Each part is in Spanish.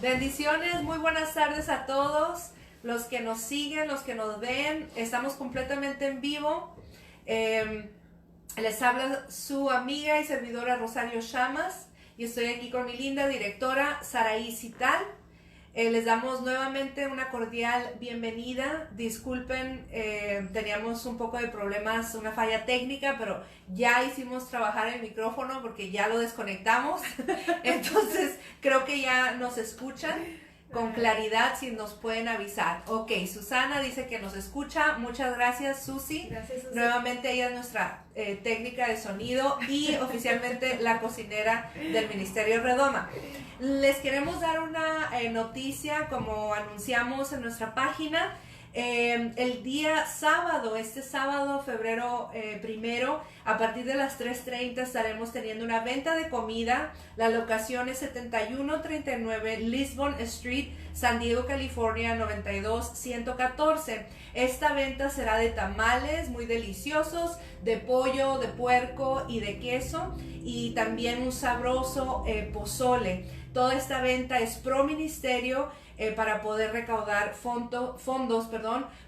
Bendiciones, muy buenas tardes a todos los que nos siguen, los que nos ven. Estamos completamente en vivo. Les habla su amiga y servidora Rosario Llamas y estoy aquí con mi linda directora Saraí Cital. Les damos nuevamente una cordial bienvenida. Disculpen, teníamos un poco de problemas, una falla técnica, pero ya hicimos trabajar el micrófono porque ya lo desconectamos. Entonces creo que ya nos escuchan con claridad, si nos pueden avisar. Ok, Susana dice que nos escucha. Muchas gracias, Susi. Gracias, Susi. Nuevamente ella es nuestra técnica de sonido y oficialmente la cocinera del Ministerio Redoma. Les queremos dar una noticia, como anunciamos en nuestra página. El día sábado, este sábado, febrero 1, a partir de las 3:30 estaremos teniendo una venta de comida. La locación es 7139 Lisbon Street, San Diego, California 92114. Esta venta será de tamales muy deliciosos, de pollo, de puerco y de queso, y también un sabroso pozole. Toda esta venta es pro ministerio, para poder recaudar fondos,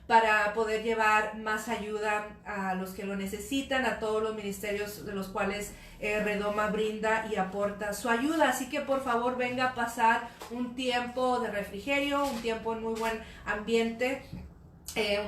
para poder llevar más ayuda a los que lo necesitan, a todos los ministerios de los cuales Redoma brinda y aporta su ayuda. Así que por favor venga a pasar un tiempo de refrigerio, un tiempo en muy buen ambiente,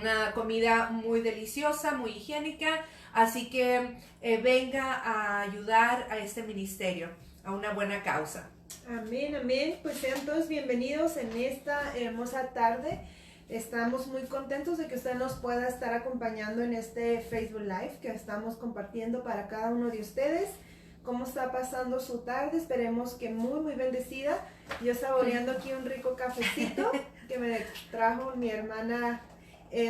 una comida muy deliciosa, muy higiénica. Así que venga a ayudar a este ministerio, a una buena causa. Amén, amén. Pues sean todos bienvenidos en esta hermosa tarde. Estamos muy contentos de que usted nos pueda estar acompañando en este Facebook Live que estamos compartiendo para cada uno de ustedes. ¿Cómo está pasando su tarde? Esperemos que muy bendecida. Yo saboreando aquí un rico cafecito que me trajo mi hermana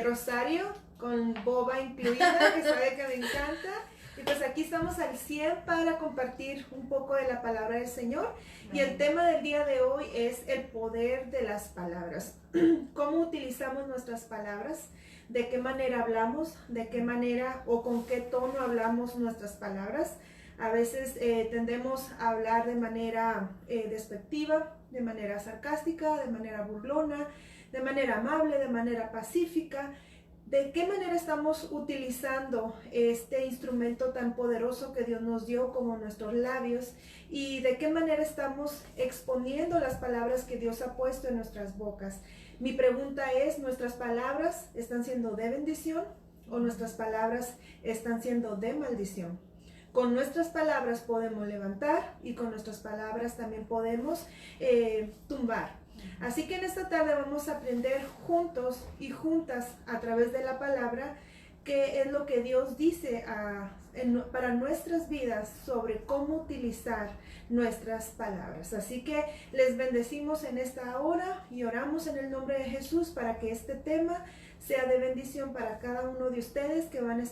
Rosario, con boba incluida, que sabe que me encanta. Y pues aquí estamos al 100 para compartir un poco de la palabra del Señor. Y el tema del día de hoy es el poder de las palabras. ¿Cómo utilizamos nuestras palabras? ¿De qué manera hablamos? ¿De qué manera o con qué tono hablamos nuestras palabras? A veces tendemos a hablar de manera despectiva, de manera sarcástica, de manera burlona, de manera amable, de manera pacífica. ¿De qué manera estamos utilizando este instrumento tan poderoso que Dios nos dio como nuestros labios? ¿Y de qué manera estamos exponiendo las palabras que Dios ha puesto en nuestras bocas? Mi pregunta es, ¿nuestras palabras están siendo de bendición o nuestras palabras están siendo de maldición? Con nuestras palabras podemos levantar y con nuestras palabras también podemos tumbar. Así que en esta tarde vamos a aprender juntos y juntas a través de la palabra qué es lo que Dios dice para nuestras vidas sobre cómo utilizar nuestras palabras. Así que les bendecimos en esta hora y oramos en el nombre de Jesús para que este tema sea de bendición para cada uno de ustedes que van a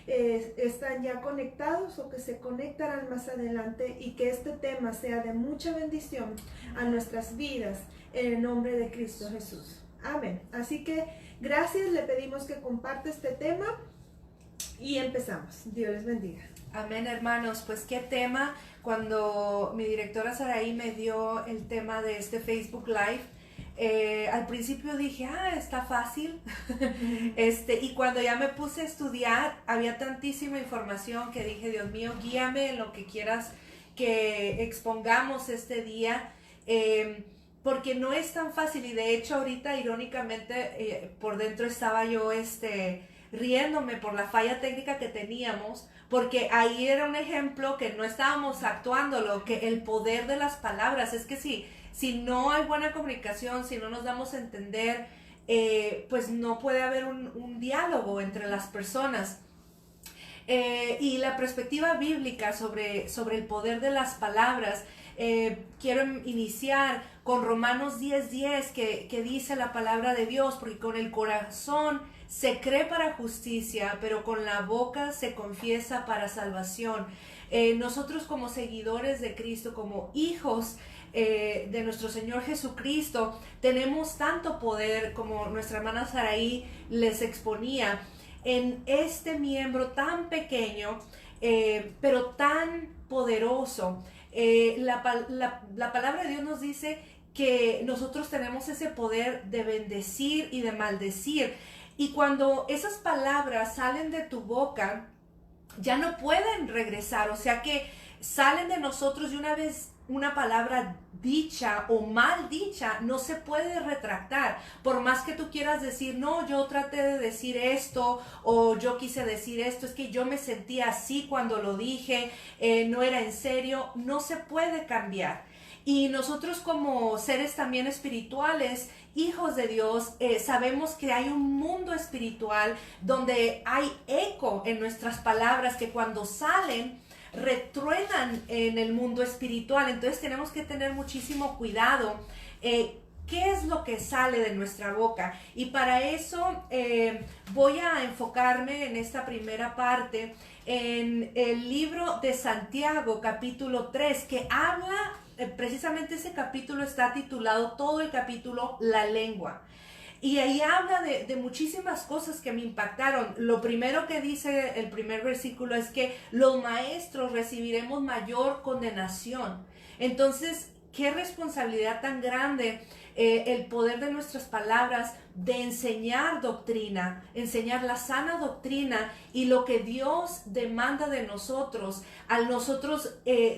están ya conectados o que se conectarán más adelante, y que este tema sea de mucha bendición a nuestras vidas en el nombre de Cristo Jesús. Amén. Así que gracias, le pedimos que comparte este tema y empezamos. Dios les bendiga. Amén, hermanos. Pues qué tema. Cuando mi directora Saraí me dio el tema de este Facebook Live, al principio dije, está fácil. Y cuando ya me puse a estudiar, había tantísima información que dije, Dios mío, guíame en lo que quieras que expongamos este día, porque no es tan fácil. Y de hecho ahorita, irónicamente, por dentro estaba yo riéndome por la falla técnica que teníamos, porque ahí era un ejemplo que no estábamos actuando, que el poder de las palabras. Es que si no hay buena comunicación, si no nos damos a entender, pues no puede haber un diálogo entre las personas. Y la perspectiva bíblica sobre el poder de las palabras, quiero iniciar con Romanos 10:10, que dice la palabra de Dios, porque con el corazón se cree para justicia, pero con la boca se confiesa para salvación. Nosotros como seguidores de Cristo, como hijos de nuestro Señor Jesucristo, tenemos tanto poder, como nuestra hermana Saraí les exponía, en este miembro tan pequeño, pero tan poderoso. La palabra de Dios nos dice que nosotros tenemos ese poder de bendecir y de maldecir. Y cuando esas palabras salen de tu boca, ya no pueden regresar. O sea que salen de nosotros y una vez una palabra dicha o mal dicha no se puede retractar. Por más que tú quieras decir, no, yo traté de decir esto o yo quise decir esto, es que yo me sentía así cuando lo dije, no era en serio, no se puede cambiar. Y nosotros como seres también espirituales, hijos de Dios, sabemos que hay un mundo espiritual donde hay eco en nuestras palabras que cuando salen retruenan en el mundo espiritual. Entonces tenemos que tener muchísimo cuidado. ¿Qué es lo que sale de nuestra boca? Y para eso voy a enfocarme en esta primera parte en el libro de Santiago, capítulo 3, que habla, precisamente ese capítulo está titulado, todo el capítulo, La lengua. Y ahí habla de muchísimas cosas que me impactaron. Lo primero que dice el primer versículo es que los maestros recibiremos mayor condenación. Entonces, qué responsabilidad tan grande el poder de nuestras palabras de enseñar doctrina, enseñar la sana doctrina y lo que Dios demanda de nosotros, al nosotros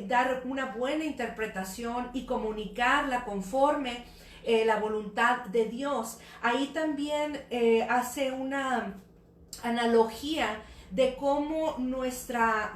dar una buena interpretación y comunicarla conforme la voluntad de Dios. Ahí también hace una analogía de cómo nuestra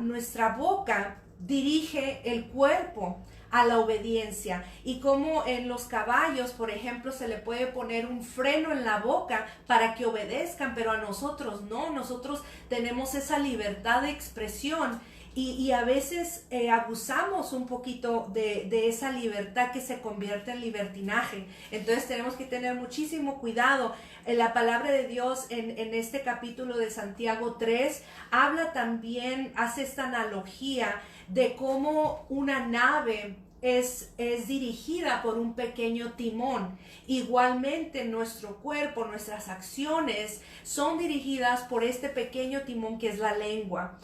boca dirige el cuerpo a la obediencia y cómo en los caballos, por ejemplo, se le puede poner un freno en la boca para que obedezcan, pero a nosotros no, nosotros tenemos esa libertad de expresión. Y a veces abusamos un poquito de esa libertad que se convierte en libertinaje. Entonces tenemos que tener muchísimo cuidado. La palabra de Dios en este capítulo de Santiago 3 habla también, hace esta analogía de cómo una nave es dirigida por un pequeño timón. Igualmente nuestro cuerpo, nuestras acciones son dirigidas por este pequeño timón que es la lengua.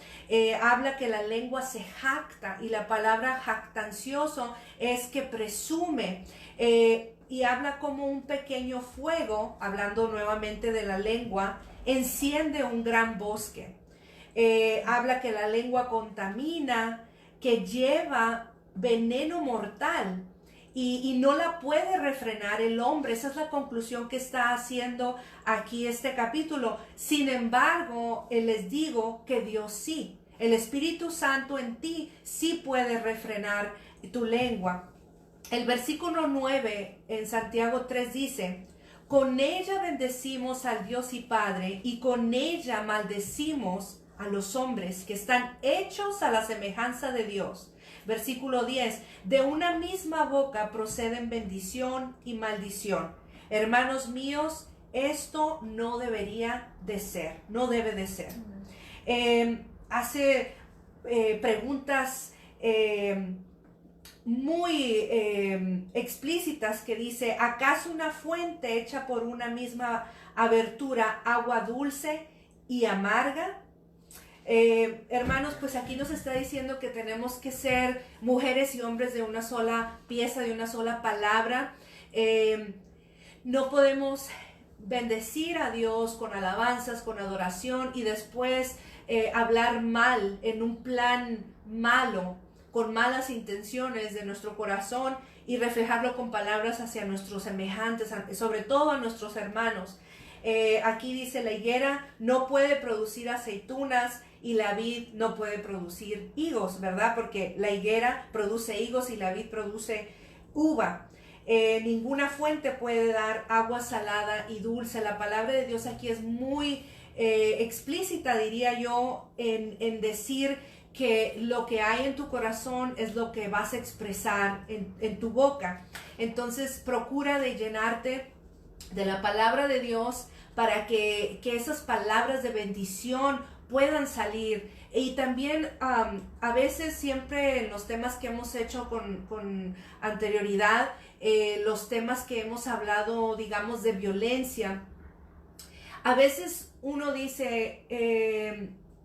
Habla que la lengua se jacta y la palabra jactancioso es que presume. Y habla como un pequeño fuego, hablando nuevamente de la lengua, enciende un gran bosque. Habla que la lengua contamina, que lleva veneno mortal y no la puede refrenar el hombre. Esa es la conclusión que está haciendo aquí este capítulo. Sin embargo, les digo que Dios sí. El Espíritu Santo en ti sí puede refrenar tu lengua. El versículo 9 en Santiago 3 dice: con ella bendecimos al Dios y Padre, y con ella maldecimos a los hombres que están hechos a la semejanza de Dios. Versículo 10, de una misma boca proceden bendición y maldición. Hermanos míos, esto no debería de ser, no debe de ser. Hace preguntas muy explícitas que dice: ¿acaso una fuente hecha por una misma abertura, agua dulce y amarga? Hermanos, pues aquí nos está diciendo que tenemos que ser mujeres y hombres de una sola pieza, de una sola palabra. No podemos bendecir a Dios con alabanzas, con adoración y después hablar mal en un plan malo, con malas intenciones de nuestro corazón y reflejarlo con palabras hacia nuestros semejantes, sobre todo a nuestros hermanos. Aquí dice: la higuera no puede producir aceitunas y la vid no puede producir higos, ¿verdad? Porque la higuera produce higos y la vid produce uva. Ninguna fuente puede dar agua salada y dulce. La palabra de Dios aquí es muy explícita, diría yo, en decir que lo que hay en tu corazón es lo que vas a expresar en tu boca. Entonces procura de llenarte de la palabra de Dios para que esas palabras de bendición puedan salir. Y también a veces, siempre en los temas que hemos hecho con anterioridad, los temas que hemos hablado, digamos, de violencia, a veces uno dice,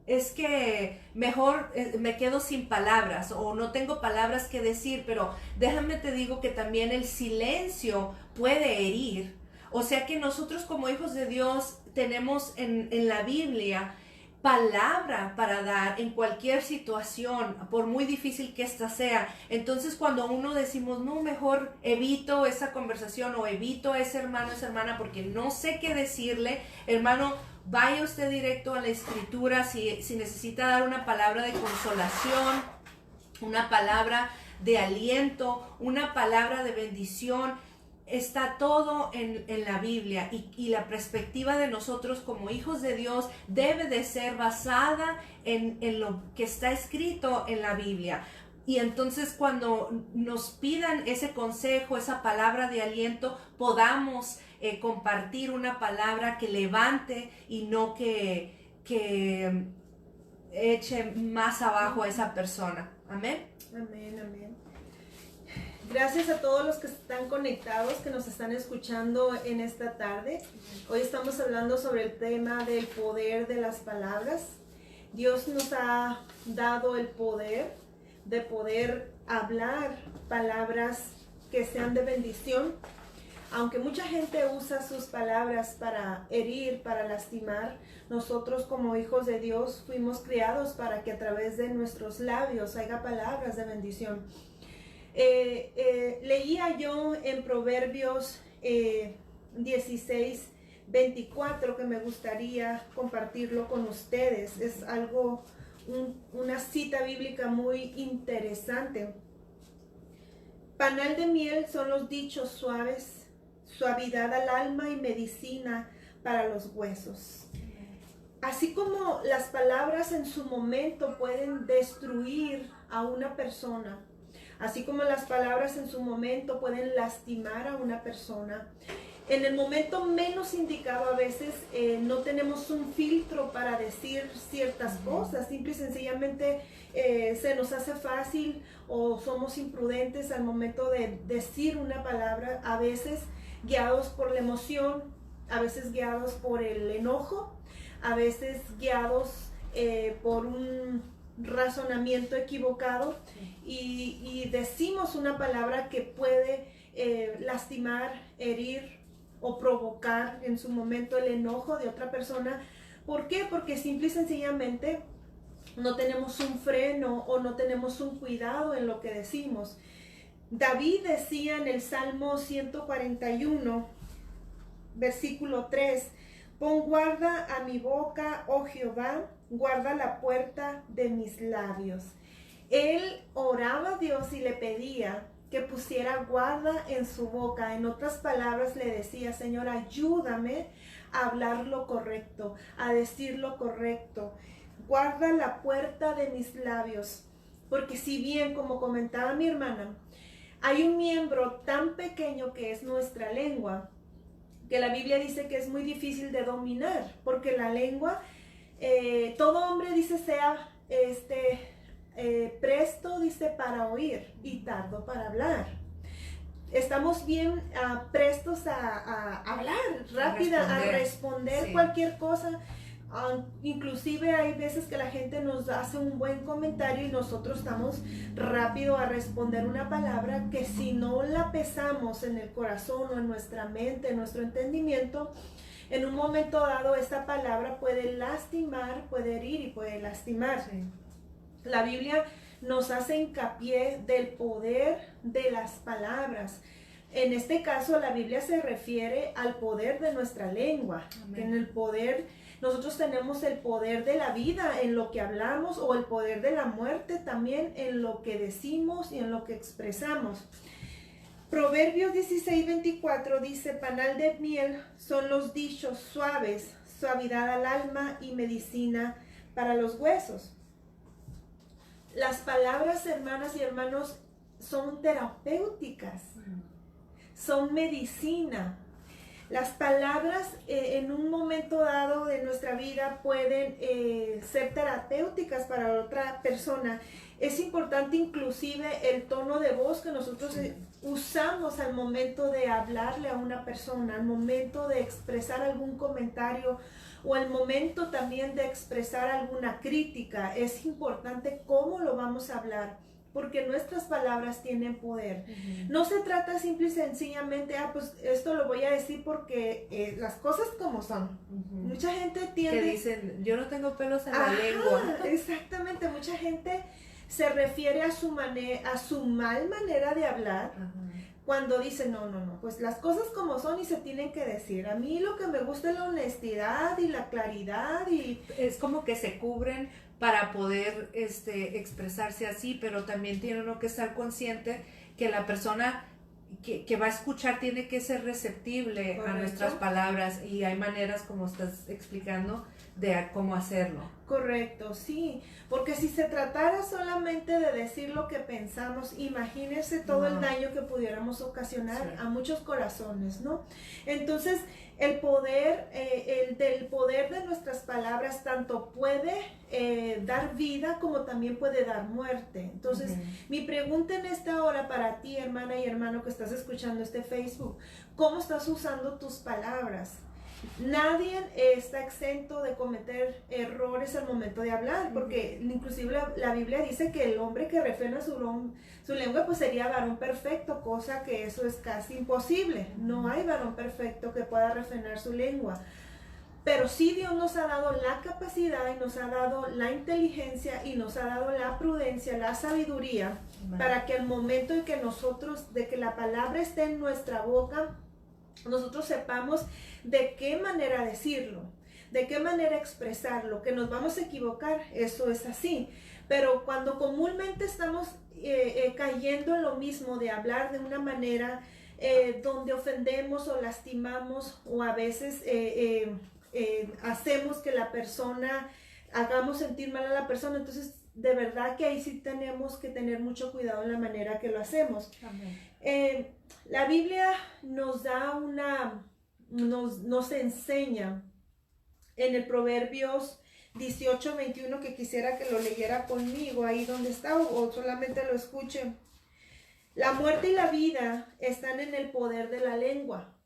es que mejor me quedo sin palabras o no tengo palabras que decir, pero déjame te digo que también el silencio puede herir. O sea que nosotros como hijos de Dios tenemos en la Biblia palabra para dar en cualquier situación, por muy difícil que ésta sea. Entonces cuando uno decimos, no, mejor evito esa conversación o evito a ese hermano, esa hermana, porque no sé qué decirle, hermano, vaya usted directo a la escritura si necesita dar una palabra de consolación, una palabra de aliento, una palabra de bendición. Está todo en la Biblia y la perspectiva de nosotros como hijos de Dios debe de ser basada en lo que está escrito en la Biblia. Y entonces cuando nos pidan ese consejo, esa palabra de aliento, podamos compartir una palabra que levante y no que eche más abajo a esa persona. Amén. Amén, amén. Gracias a todos los que están conectados, que nos están escuchando en esta tarde. Hoy estamos hablando sobre el tema del poder de las palabras. Dios nos ha dado el poder de poder hablar palabras que sean de bendición. Aunque mucha gente usa sus palabras para herir, para lastimar, nosotros como hijos de Dios fuimos criados para que a través de nuestros labios haya palabras de bendición. Leía yo en Proverbios 16:24 que me gustaría compartirlo con ustedes. Es algo, una cita bíblica muy interesante. Panal de miel son los dichos suaves, suavidad al alma y medicina para los huesos. Así como las palabras en su momento pueden destruir a una persona, así como las palabras en su momento pueden lastimar a una persona, en el momento menos indicado a veces no tenemos un filtro para decir ciertas cosas. Simple y sencillamente se nos hace fácil o somos imprudentes al momento de decir una palabra, a veces guiados por la emoción, a veces guiados por el enojo, a veces guiados por un razonamiento equivocado y decimos una palabra que puede lastimar, herir o provocar en su momento el enojo de otra persona. ¿Por qué? Porque simple y sencillamente no tenemos un freno o no tenemos un cuidado en lo que decimos. David decía en el Salmo 141, versículo 3, pon guarda a mi boca, oh Jehová, guarda la puerta de mis labios. Él oraba a Dios y le pedía que pusiera guarda en su boca. En otras palabras le decía, Señor, ayúdame a hablar lo correcto, a decir lo correcto. Guarda la puerta de mis labios. Porque si bien, como comentaba mi hermana, hay un miembro tan pequeño que es nuestra lengua, que la Biblia dice que es muy difícil de dominar, porque la lengua, todo hombre dice sea presto, dice, para oír y tardo para hablar. Estamos bien prestos a hablar, rápida, a responder sí. Cualquier cosa. Inclusive hay veces que la gente nos hace un buen comentario y nosotros estamos rápido a responder una palabra que si no la pesamos en el corazón o en nuestra mente, en nuestro entendimiento, en un momento dado esta palabra puede lastimar, puede herir y puede lastimar. Sí. La Biblia nos hace hincapié del poder de las palabras. En este caso la Biblia se refiere al poder de nuestra lengua. En el poder, nosotros tenemos el poder de la vida en lo que hablamos, o el poder de la muerte también en lo que decimos y en lo que expresamos. Proverbios 16:24 dice, panal de miel son los dichos suaves, suavidad al alma y medicina para los huesos. Las palabras, hermanas y hermanos, son terapéuticas, son medicina. Las palabras en un momento dado de nuestra vida pueden ser terapéuticas para otra persona. Es importante inclusive el tono de voz que nosotros usamos al momento de hablarle a una persona, al momento de expresar algún comentario o al momento también de expresar alguna crítica. Es importante cómo lo vamos a hablar, porque nuestras palabras tienen poder. No se trata simple y sencillamente, pues esto lo voy a decir porque las cosas como son. Mucha gente tiende... Que dicen, yo no tengo pelos en la lengua. Exactamente, mucha gente se refiere a su mal manera de hablar. Cuando dicen, no, pues las cosas como son y se tienen que decir. A mí lo que me gusta es la honestidad y la claridad y... Es como que se cubren para poder expresarse así, pero también tiene uno que estar consciente que la persona que va a escuchar tiene que ser receptible. Correcto. A nuestras palabras, y hay maneras, como estás explicando, de cómo hacerlo. Correcto, sí, porque si se tratara solamente de decir lo que pensamos, imagínense todo el daño que pudiéramos ocasionar a muchos corazones, ¿no? Entonces, el poder de nuestras palabras tanto puede dar vida como también puede dar muerte. Entonces, mi pregunta en esta hora para ti, hermana y hermano que estás escuchando este Facebook, ¿cómo estás usando tus palabras? Nadie está exento de cometer errores al momento de hablar, porque inclusive la Biblia dice que el hombre que refrena su lengua pues sería varón perfecto, cosa que eso es casi imposible. No hay varón perfecto que pueda refrenar su lengua. Pero sí Dios nos ha dado la capacidad y nos ha dado la inteligencia y nos ha dado la prudencia, la sabiduría, para que al momento en que de que la palabra esté en nuestra boca, nosotros sepamos de qué manera decirlo, de qué manera expresarlo, que nos vamos a equivocar, eso es así. Pero cuando comúnmente estamos cayendo en lo mismo de hablar de una manera donde ofendemos o lastimamos o a veces hacemos que la persona, hagamos sentir mal a la persona, entonces de verdad que ahí sí tenemos que tener mucho cuidado en la manera que lo hacemos. La Biblia nos da nos enseña en el Proverbios 18:21, que quisiera que lo leyera conmigo ahí donde está o solamente lo escuche. La muerte y la vida están en el poder de la lengua,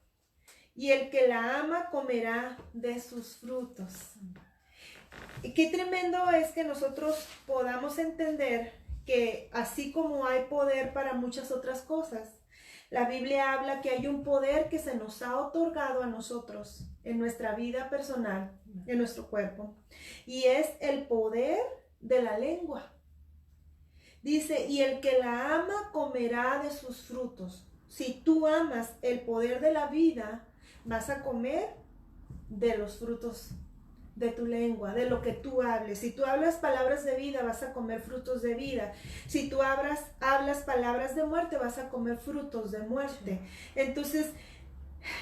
y el que la ama comerá de sus frutos. Y qué tremendo es que nosotros podamos entender que así como hay poder para muchas otras cosas, la Biblia habla que hay un poder que se nos ha otorgado a nosotros en nuestra vida personal, en nuestro cuerpo, y es el poder de la lengua. Dice, y el que la ama comerá de sus frutos. Si tú amas el poder de la vida, vas a comer de los frutos de tu lengua, de lo que tú hables. Si tú hablas palabras de vida, vas a comer frutos de vida. Si tú hablas palabras de muerte, vas a comer frutos de muerte. Entonces,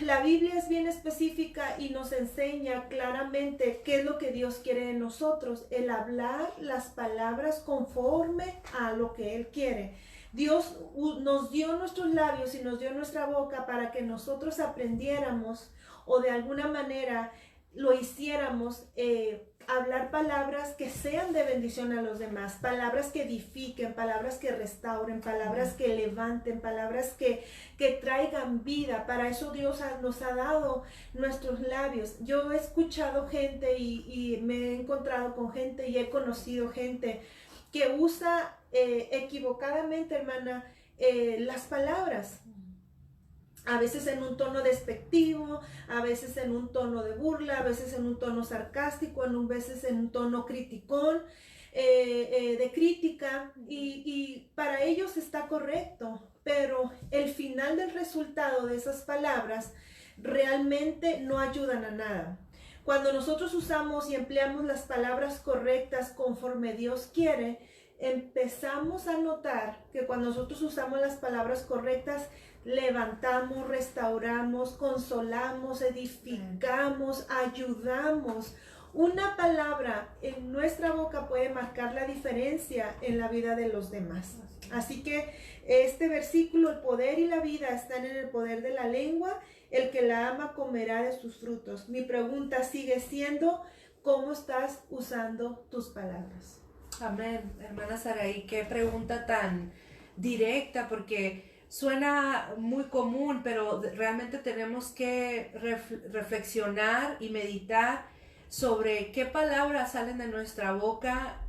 la Biblia es bien específica y nos enseña claramente qué es lo que Dios quiere de nosotros, el hablar las palabras conforme a lo que Él quiere. Dios nos dio nuestros labios y nos dio nuestra boca para que nosotros aprendiéramos o de alguna manera lo hiciéramos, hablar palabras que sean de bendición a los demás, palabras que edifiquen, palabras que restauren, palabras que levanten, palabras que traigan vida. Para eso Dios nos ha dado nuestros labios. Yo he escuchado gente y me he encontrado con gente y he conocido gente que usa equivocadamente, hermana, las palabras. A veces en un tono despectivo, a veces en un tono de burla, a veces en un tono sarcástico, a veces en un tono criticón, de crítica, y para ellos está correcto, pero el final del resultado de esas palabras realmente no ayudan a nada. Cuando nosotros usamos y empleamos las palabras correctas conforme Dios quiere, empezamos a notar que cuando nosotros usamos las palabras correctas, levantamos, restauramos, consolamos, edificamos, ayudamos. Una palabra en nuestra boca puede marcar la diferencia en la vida de los demás. Así que este versículo, el poder y la vida están en el poder de la lengua. El que la ama comerá de sus frutos. Mi pregunta sigue siendo, ¿cómo estás usando tus palabras? Amén, hermana Saraí, qué pregunta tan directa, porque suena muy común, pero realmente tenemos que reflexionar y meditar sobre qué palabras salen de nuestra boca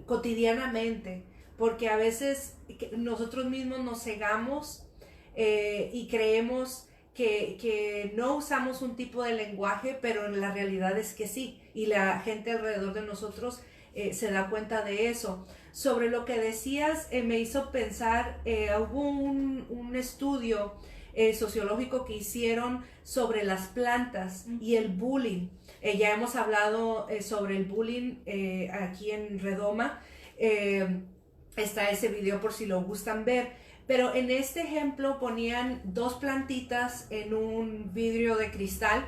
cotidianamente, porque a veces nosotros mismos nos cegamos y creemos que no usamos un tipo de lenguaje, pero en la realidad es que sí, y la gente alrededor de nosotros se da cuenta de eso. Sobre lo que decías, me hizo pensar, hubo un estudio sociológico que hicieron sobre las plantas y el bullying. Ya hemos hablado sobre el bullying aquí en Redoma. Está ese video por si lo gustan ver. Pero en este ejemplo ponían dos plantitas en un vidrio de cristal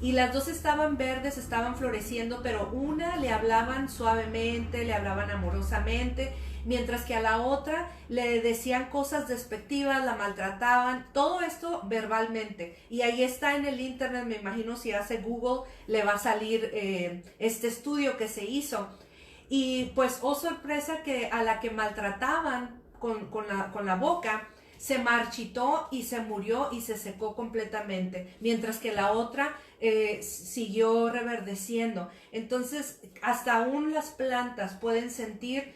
y las dos estaban verdes, estaban floreciendo, pero una le hablaban suavemente, le hablaban amorosamente, mientras que a la otra le decían cosas despectivas, la maltrataban, todo esto verbalmente. Y ahí está en el internet, me imagino si hace Google le va a salir este estudio que se hizo. Y pues, oh sorpresa, que a la que maltrataban con la boca, se marchitó y se murió y se secó completamente, mientras que la otra siguió reverdeciendo. Entonces, hasta aún las plantas pueden sentir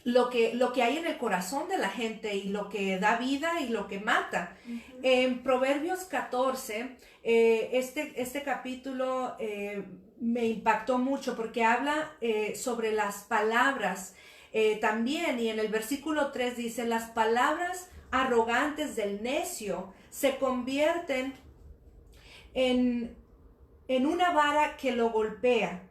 lo que hay en el corazón de la gente y lo que da vida y lo que mata. En Proverbios 14, este capítulo me impactó mucho porque habla sobre las palabras. También, y en el versículo 3 dice: las palabras arrogantes del necio se convierten en una vara que lo golpea,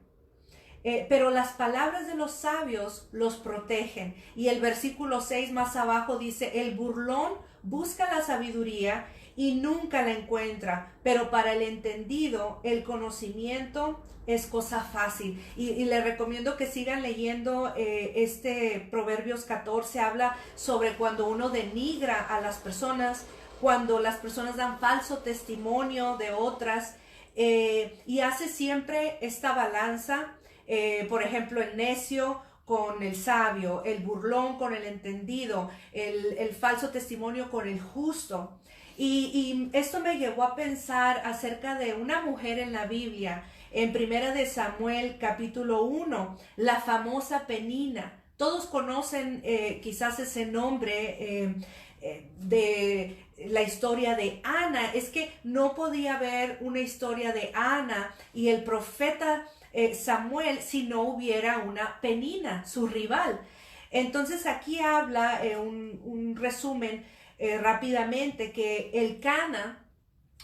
pero las palabras de los sabios los protegen. Y el versículo 6 más abajo dice: el burlón busca la sabiduría y nunca la encuentra, pero para el entendido el conocimiento es cosa fácil. Y le recomiendo que sigan leyendo este Proverbios 14. Habla sobre cuando uno denigra a las personas, cuando las personas dan falso testimonio de otras, y hace siempre esta balanza, por ejemplo, el necio con el sabio, el burlón con el entendido, el falso testimonio con el justo. Y esto me llevó a pensar acerca de una mujer en la Biblia, en Primera de Samuel capítulo 1, la famosa Penina. Todos conocen quizás ese nombre de la historia de Ana. Es que no podía haber una historia de Ana y el profeta Samuel si no hubiera una Penina, su rival. Entonces aquí habla un resumen rápidamente, que Elcana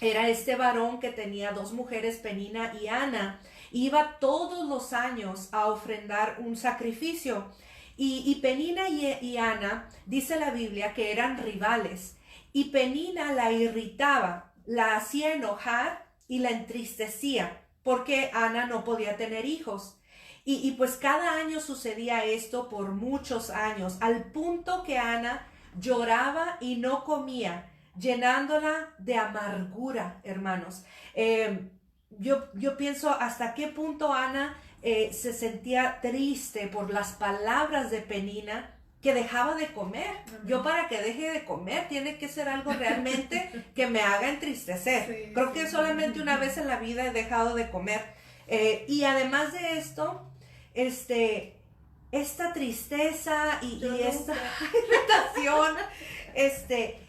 era este varón que tenía dos mujeres, Penina y Ana. Iba todos los años a ofrendar un sacrificio. Y Penina y Ana, dice la Biblia, que eran rivales. Y Penina la irritaba, la hacía enojar y la entristecía, porque Ana no podía tener hijos. Y pues cada año sucedía esto por muchos años, al punto que Ana lloraba y no comía, llenándola de amargura, hermanos. Yo pienso hasta qué punto Ana se sentía triste por las palabras de Penina, que dejaba de comer. Yo, para que deje de comer, tiene que ser algo realmente que me haga entristecer. Sí, creo que solamente una vez en la vida he dejado de comer. Y además de esto, esta tristeza y esta irritación,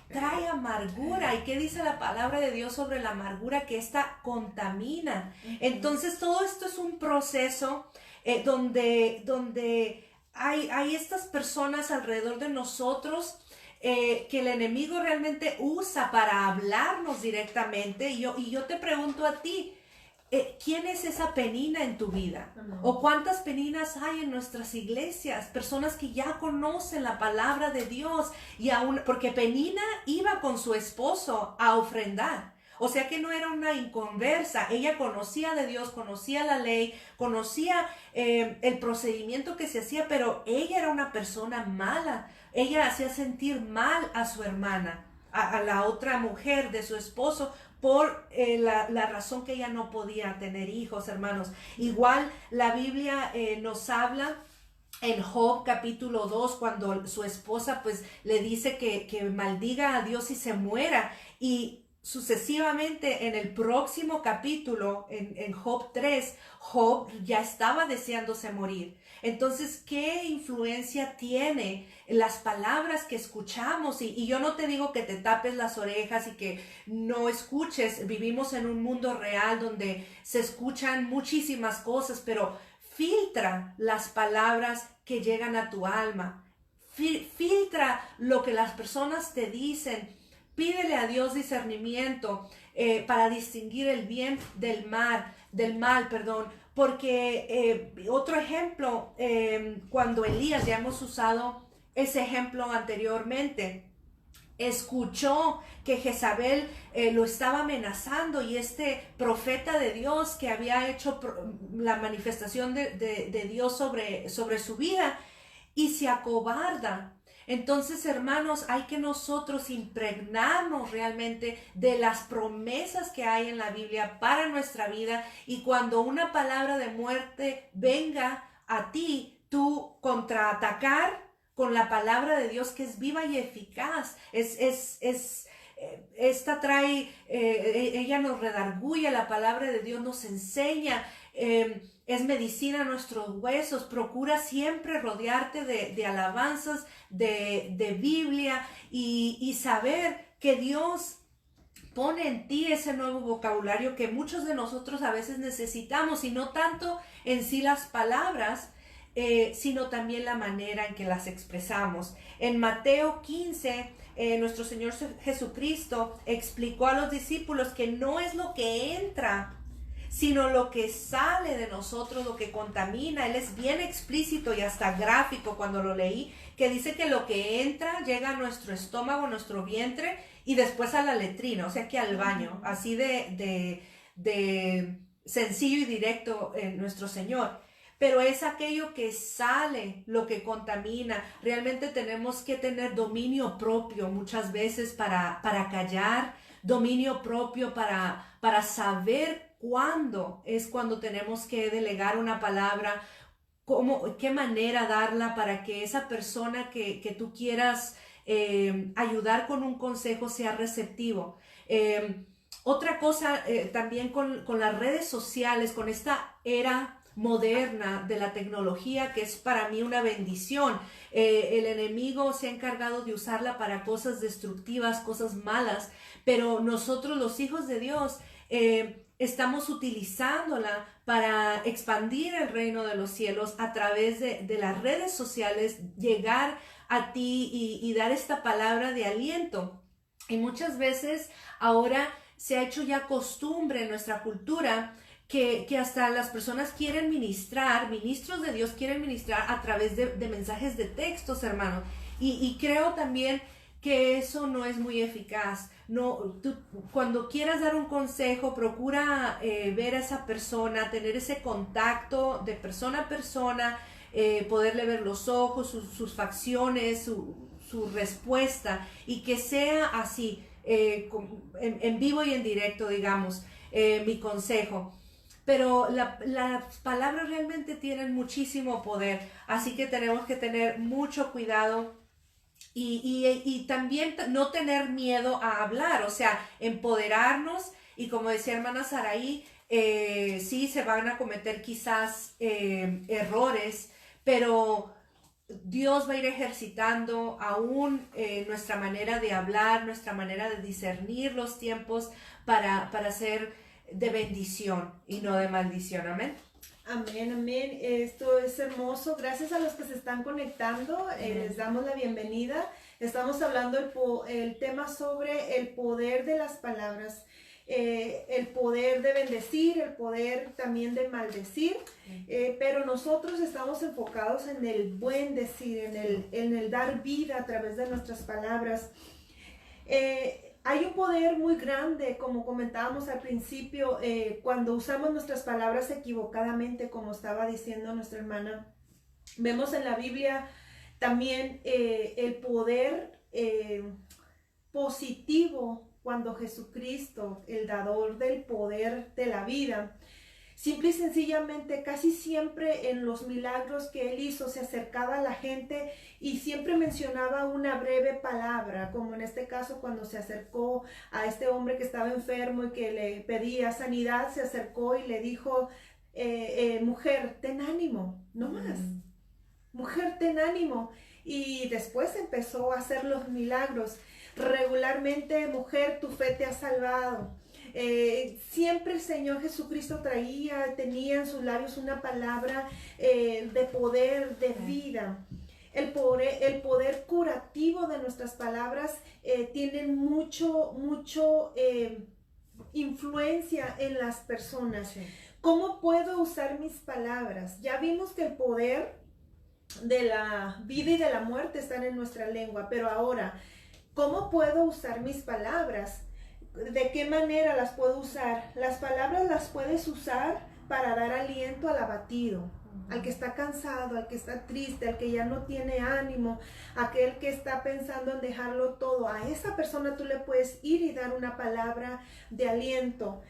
trae amargura. ¿Y qué dice la palabra de Dios sobre la amargura? Que esta contamina. Entonces todo esto es un proceso donde hay estas personas alrededor de nosotros que el enemigo realmente usa para hablarnos directamente. Y yo te pregunto a ti, ¿quién es esa Penina en tu vida? ¿O cuántas Peninas hay en nuestras iglesias? Personas que ya conocen la palabra de Dios, y aún, porque Penina iba con su esposo a ofrendar. O sea que no era una inconversa. Ella conocía de Dios, conocía la ley, conocía el procedimiento que se hacía, pero ella era una persona mala. Ella hacía sentir mal a su hermana, a la otra mujer de su esposo, por la razón que ella no podía tener hijos, hermanos. Igual la Biblia nos habla en Job capítulo 2, cuando su esposa pues le dice que maldiga a Dios y se muera, y sucesivamente en el próximo capítulo, en Job 3, Job ya estaba deseándose morir. Entonces, ¿qué influencia tiene las palabras que escuchamos? Y yo no te digo que te tapes las orejas y que no escuches. Vivimos en un mundo real donde se escuchan muchísimas cosas, pero filtra las palabras que llegan a tu alma. Filtra lo que las personas te dicen. Pídele a Dios discernimiento para distinguir el bien del mal, perdón. Porque otro ejemplo, cuando Elías, ya hemos usado ese ejemplo anteriormente, escuchó que Jezabel lo estaba amenazando, y este profeta de Dios que había hecho la manifestación de Dios sobre su vida, y se acobarda. Entonces, hermanos, hay que nosotros impregnarnos realmente de las promesas que hay en la Biblia para nuestra vida, y cuando una palabra de muerte venga a ti, tú contraatacar con la palabra de Dios, que es viva y eficaz. Esta trae, ella nos redarguye, la palabra de Dios nos enseña, es medicina a nuestros huesos. Procura siempre rodearte de alabanzas, de Biblia, y saber que Dios pone en ti ese nuevo vocabulario que muchos de nosotros a veces necesitamos, y no tanto en sí las palabras, sino también la manera en que las expresamos. En Mateo 15, nuestro Señor Jesucristo explicó a los discípulos que no es lo que entra, sino lo que sale de nosotros, lo que contamina. Él es bien explícito y hasta gráfico cuando lo leí, que dice que lo que entra llega a nuestro estómago, a nuestro vientre, y después a la letrina, o sea que al baño. Así de sencillo y directo nuestro Señor. Pero es aquello que sale lo que contamina. Realmente tenemos que tener dominio propio muchas veces para callar, dominio propio para saber cuando tenemos que delegar una palabra, qué manera darla para que esa persona que tú quieras ayudar con un consejo sea receptivo. Otra cosa también con las redes sociales, con esta era moderna de la tecnología, que es para mí una bendición. El enemigo se ha encargado de usarla para cosas destructivas, cosas malas, pero nosotros, los hijos de Dios, estamos utilizándola para expandir el reino de los cielos a través de las redes sociales, llegar a ti y dar esta palabra de aliento. Y muchas veces ahora se ha hecho ya costumbre en nuestra cultura que hasta las personas quieren ministrar, ministros de Dios quieren ministrar a través de mensajes de textos, hermano. Y creo también que eso no es muy eficaz. No, tú, cuando quieras dar un consejo, procura ver a esa persona, tener ese contacto de persona a persona, poderle ver los ojos, sus facciones, su respuesta, y que sea así, en vivo y en directo, digamos, mi consejo. Pero las palabras realmente tienen muchísimo poder, así que tenemos que tener mucho cuidado y también no tener miedo a hablar, o sea, empoderarnos. Y como decía hermana Saraí, sí se van a cometer quizás errores, pero Dios va a ir ejercitando aún nuestra manera de hablar, nuestra manera de discernir los tiempos para ser de bendición y no de maldición. Amén. Amén, amén. Esto es hermoso. Gracias a los que se están conectando. Les damos la bienvenida. Estamos hablando el tema sobre el poder de las palabras. El poder de bendecir, el poder también de maldecir, pero nosotros estamos enfocados en el buen decir, en el dar vida a través de nuestras palabras. Hay un poder muy grande, como comentábamos al principio, cuando usamos nuestras palabras equivocadamente, como estaba diciendo nuestra hermana. Vemos en la Biblia también el poder positivo cuando Jesucristo, el dador del poder de la vida, Simple y sencillamente, casi siempre en los milagros que él hizo, se acercaba a la gente y siempre mencionaba una breve palabra, como en este caso cuando se acercó a este hombre que estaba enfermo y que le pedía sanidad, se acercó y le dijo, mujer, ten ánimo, no más. Mujer, ten ánimo. Y después empezó a hacer los milagros. Regularmente, mujer, tu fe te ha salvado. Siempre el Señor Jesucristo tenía en sus labios una palabra de poder, de vida. El poder curativo de nuestras palabras tiene mucho influencia en las personas. Sí. ¿Cómo puedo usar mis palabras? Ya vimos que el poder de la vida y de la muerte están en nuestra lengua, pero ahora, ¿cómo puedo usar mis palabras? ¿De qué manera las puedo usar? Las palabras las puedes usar para dar aliento al abatido, al que está cansado, al que está triste, al que ya no tiene ánimo, aquel que está pensando en dejarlo todo. A esa persona tú le puedes ir y dar una palabra de aliento.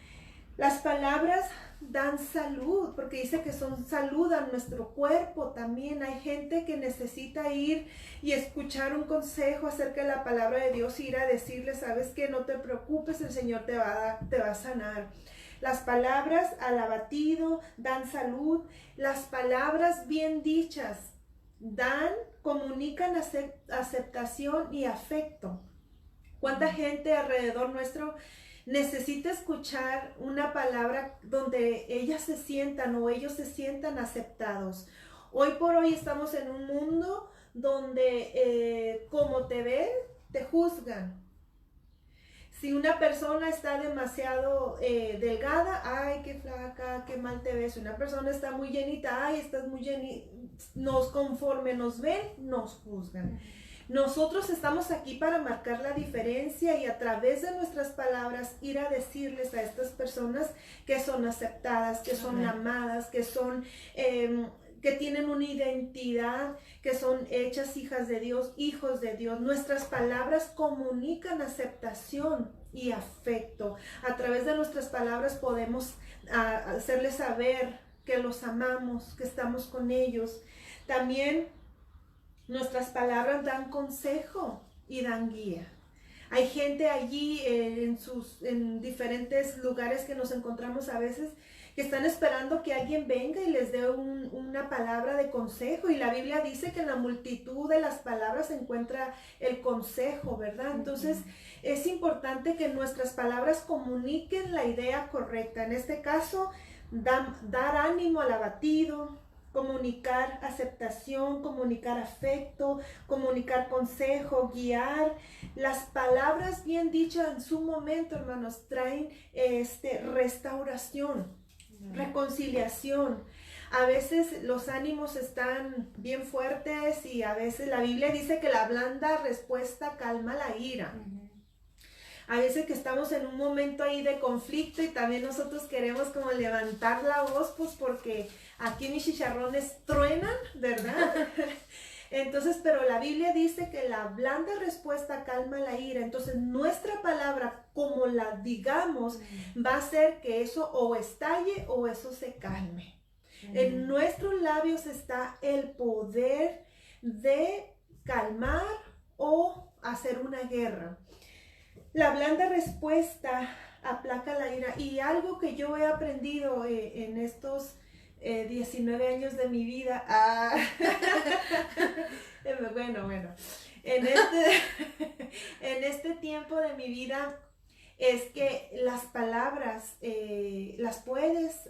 Las palabras dan salud, porque dice que son salud a nuestro cuerpo también. Hay gente que necesita ir y escuchar un consejo acerca de la palabra de Dios, ir a decirle, sabes que no te preocupes, el Señor te va a sanar. Las palabras al abatido dan salud. Las palabras bien dichas comunican aceptación y afecto. ¿Cuánta gente alrededor nuestro necesita escuchar una palabra donde ellas se sientan o ellos se sientan aceptados? Hoy por hoy estamos en un mundo donde como te ven, te juzgan. Si una persona está demasiado delgada, ay, qué flaca, qué mal te ves. Si una persona está muy llenita, ay, estás muy llenita. Conforme nos ven, nos juzgan. Nosotros estamos aquí para marcar la diferencia y a través de nuestras palabras ir a decirles a estas personas que son aceptadas, que son amadas, que son que tienen una identidad, que son hechas hijas de Dios, hijos de Dios. Nuestras palabras comunican aceptación y afecto. A través de nuestras palabras podemos hacerles saber que los amamos, que estamos con ellos. También nuestras palabras dan consejo y dan guía. Hay gente allí en diferentes lugares que nos encontramos a veces que están esperando que alguien venga y les dé una palabra de consejo. Y la Biblia dice que en la multitud de las palabras se encuentra el consejo, ¿verdad? Entonces es importante que nuestras palabras comuniquen la idea correcta. En este caso, dar ánimo al abatido, comunicar aceptación, comunicar afecto, comunicar consejo, guiar. Las palabras bien dichas en su momento, hermanos, traen restauración, reconciliación. A veces los ánimos están bien fuertes y a veces la Biblia dice que la blanda respuesta calma la ira. A veces que estamos en un momento ahí de conflicto y también nosotros queremos como levantar la voz, pues porque aquí mis chicharrones truenan, ¿verdad? Entonces, pero la Biblia dice que la blanda respuesta calma la ira. Entonces, nuestra palabra, como la digamos, va a hacer que eso o estalle o eso se calme. En nuestros labios está el poder de calmar o hacer una guerra. La blanda respuesta aplaca la ira. Y algo que yo he aprendido en estos 19 años de mi vida, bueno, en este tiempo de mi vida, es que las palabras las puedes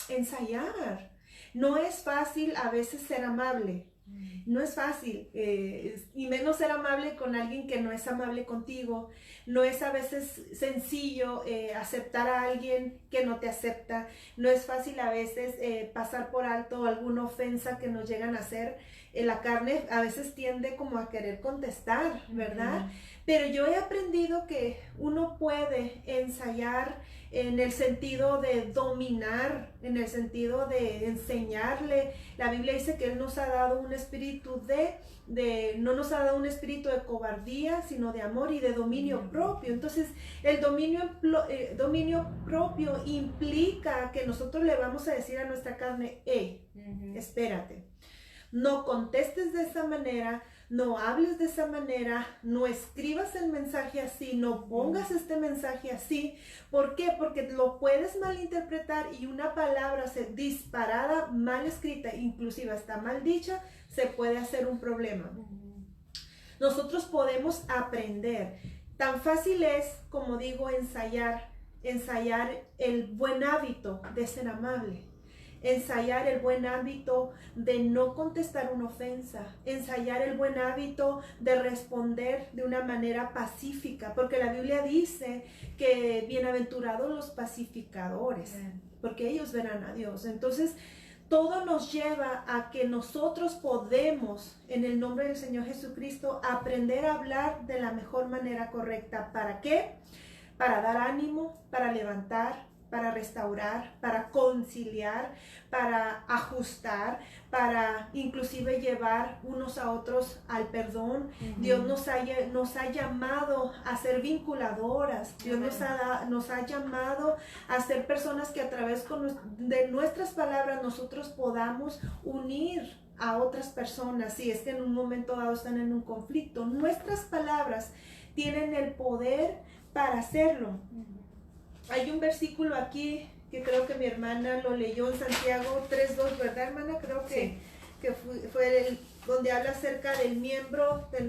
ensayar. No es fácil a veces ser amable. No es fácil, y menos ser amable con alguien que no es amable contigo. No es a veces sencillo aceptar a alguien que no te acepta. No es fácil a veces pasar por alto alguna ofensa que nos llegan a hacer. la carne a veces tiende como a querer contestar, ¿verdad? Pero yo he aprendido que uno puede ensayar en el sentido de dominar, en el sentido de enseñarle. La Biblia dice que Él nos ha dado un espíritu no nos ha dado un espíritu de cobardía, sino de amor y de dominio propio. Entonces, el dominio propio implica que nosotros le vamos a decir a nuestra carne, hey, espérate, no contestes de esa manera, no hables de esa manera, no escribas el mensaje así, no pongas este mensaje así. ¿Por qué? Porque lo puedes malinterpretar y una palabra disparada, mal escrita, inclusive hasta mal dicha, se puede hacer un problema. Nosotros podemos aprender. Tan fácil es, como digo, ensayar el buen hábito de ser amable. Ensayar el buen hábito de no contestar una ofensa, ensayar el buen hábito de responder de una manera pacífica, porque la Biblia dice que bienaventurados los pacificadores, porque ellos verán a Dios. Entonces, todo nos lleva a que nosotros podemos, en el nombre del Señor Jesucristo, aprender a hablar de la mejor manera correcta. ¿Para qué? Para dar ánimo, para levantar, para restaurar, para conciliar, para ajustar, para inclusive llevar unos a otros al perdón. Dios nos ha llamado a ser vinculadoras. Dios nos ha llamado a ser personas que a través de nuestras palabras nosotros podamos unir a otras personas. Si es que en un momento dado están en un conflicto, nuestras palabras tienen el poder para hacerlo. Hay un versículo aquí que creo que mi hermana lo leyó en Santiago 3:2, ¿verdad, hermana? Creo que, sí, fue donde habla acerca del miembro de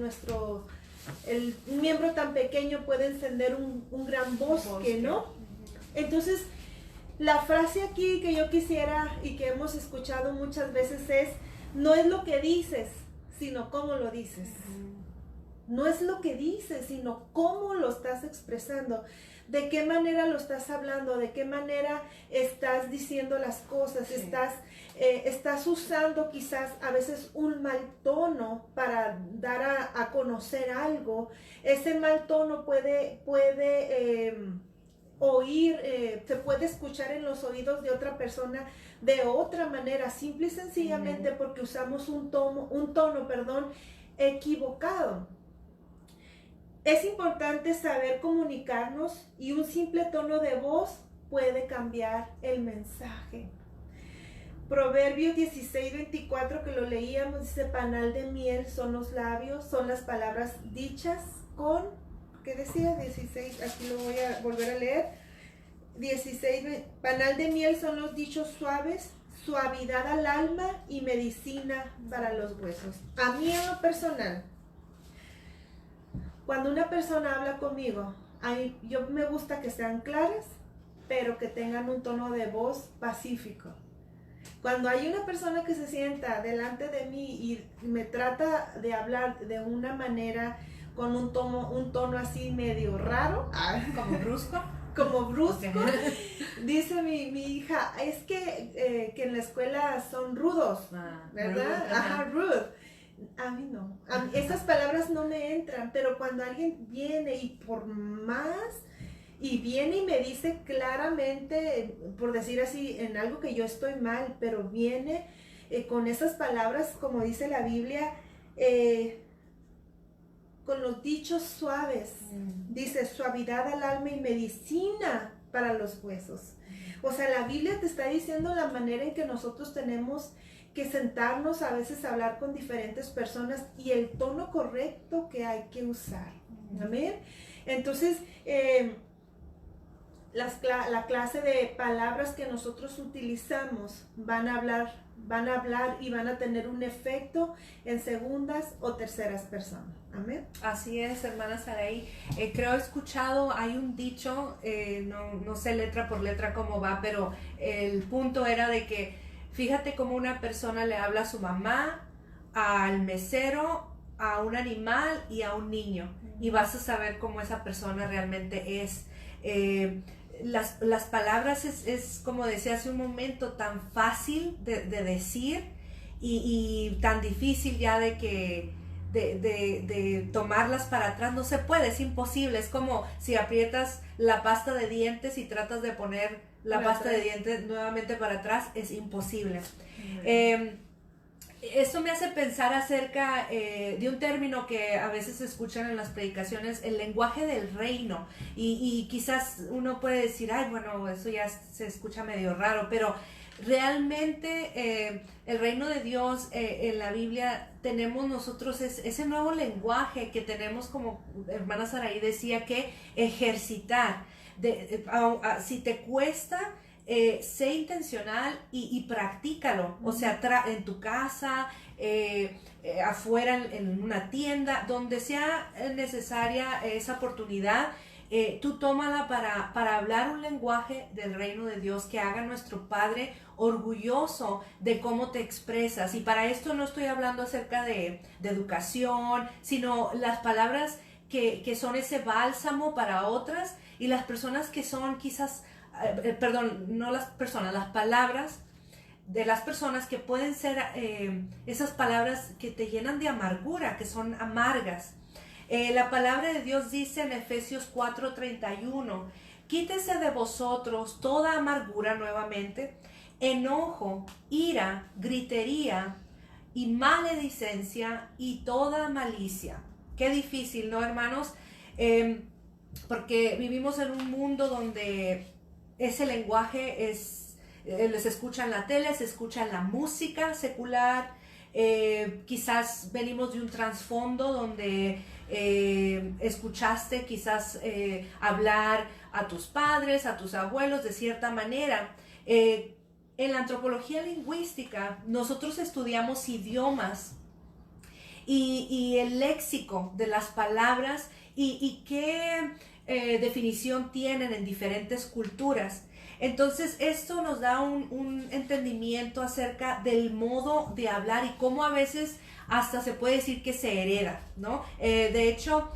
un miembro tan pequeño puede encender un gran bosque, ¿no? Entonces, la frase aquí que yo quisiera y que hemos escuchado muchas veces es, no es lo que dices, sino cómo lo dices. No es lo que dices, sino cómo lo estás expresando. ¿De qué manera lo estás hablando? ¿De qué manera estás diciendo las cosas? Sí. Estás usando quizás a veces un mal tono para dar a conocer algo. Ese mal tono puede se puede escuchar en los oídos de otra persona de otra manera, simple y sencillamente porque usamos un tono equivocado. Es importante saber comunicarnos y un simple tono de voz puede cambiar el mensaje. Proverbios 16:24 que lo leíamos dice, panal de miel son los labios, son las palabras dichas con, ¿qué decía? 16, aquí lo voy a volver a leer. 16, panal de miel son los dichos suaves, suavidad al alma y medicina para los huesos. A mí en lo personal, cuando una persona habla conmigo, yo me gusta que sean claras, pero que tengan un tono de voz pacífico. Cuando hay una persona que se sienta delante de mí y me trata de hablar de una manera con un tono así medio raro, como brusco, okay. Dice mi hija, es que en la escuela son rudos, ¿verdad? Rude. A mí no, esas palabras no me entran, pero cuando alguien viene viene y me dice claramente, por decir así, en algo que yo estoy mal, pero viene con esas palabras, como dice la Biblia, con los dichos suaves, dice suavidad al alma y medicina para los huesos. O sea, la Biblia te está diciendo la manera en que nosotros tenemos que sentarnos a veces a hablar con diferentes personas y el tono correcto que hay que usar. Amén. Entonces, la clase de palabras que nosotros utilizamos van a hablar y van a tener un efecto en segundas o terceras personas. Amén. Así es, hermana Saraí. Creo he escuchado, hay un dicho, no sé letra por letra cómo va, pero el punto era de que fíjate cómo una persona le habla a su mamá, al mesero, a un animal y a un niño. Y vas a saber cómo esa persona realmente es. Las palabras es como decía hace un momento, tan fácil de decir y tan difícil ya de que de tomarlas para atrás. No se puede, es imposible. Es como si aprietas la pasta de dientes y tratas de poner la pasta de dientes nuevamente para atrás, es imposible. Esto me hace pensar acerca de un término que a veces se escuchan en las predicaciones, el lenguaje del reino, y quizás uno puede decir, ay, bueno, eso ya se escucha medio raro, pero realmente el reino de Dios en la Biblia tenemos nosotros ese nuevo lenguaje que tenemos, como hermana Saraí decía, que ejercitar. Si te cuesta, sé intencional y practícalo. O sea, en tu casa, afuera en una tienda, donde sea necesaria esa oportunidad, tú tómala para hablar un lenguaje del reino de Dios que haga nuestro Padre orgulloso de cómo te expresas. Y para esto no estoy hablando acerca de educación, sino las palabras que son ese bálsamo para otras, y las personas que son quizás, no las personas, las palabras de las personas que pueden ser esas palabras que te llenan de amargura, que son amargas. La palabra de Dios dice en Efesios 4:31, quítese de vosotros toda amargura, nuevamente, enojo, ira, gritería y maledicencia y toda malicia. Qué difícil, ¿no, hermanos? Porque vivimos en un mundo donde ese lenguaje se escucha en la tele, se escucha en la música secular. Quizás venimos de un trasfondo donde escuchaste quizás hablar a tus padres, a tus abuelos de cierta manera. En la antropología lingüística nosotros estudiamos idiomas y el léxico de las palabras y qué definición tienen en diferentes culturas. Entonces esto nos da un entendimiento acerca del modo de hablar y cómo a veces hasta se puede decir que se hereda, ¿no? De hecho,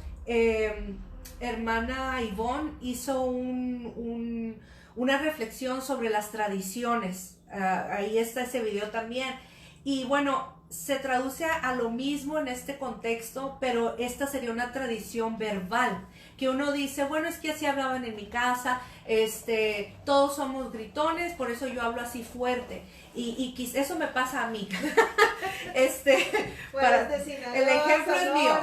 hermana Ivonne hizo una reflexión sobre las tradiciones. Ahí está ese video también. Y bueno, se traduce a lo mismo en este contexto, pero esta sería una tradición verbal, que uno dice, bueno, es que así hablaban en mi casa, todos somos gritones, por eso yo hablo así fuerte, y eso me pasa a mí. El ejemplo es mío,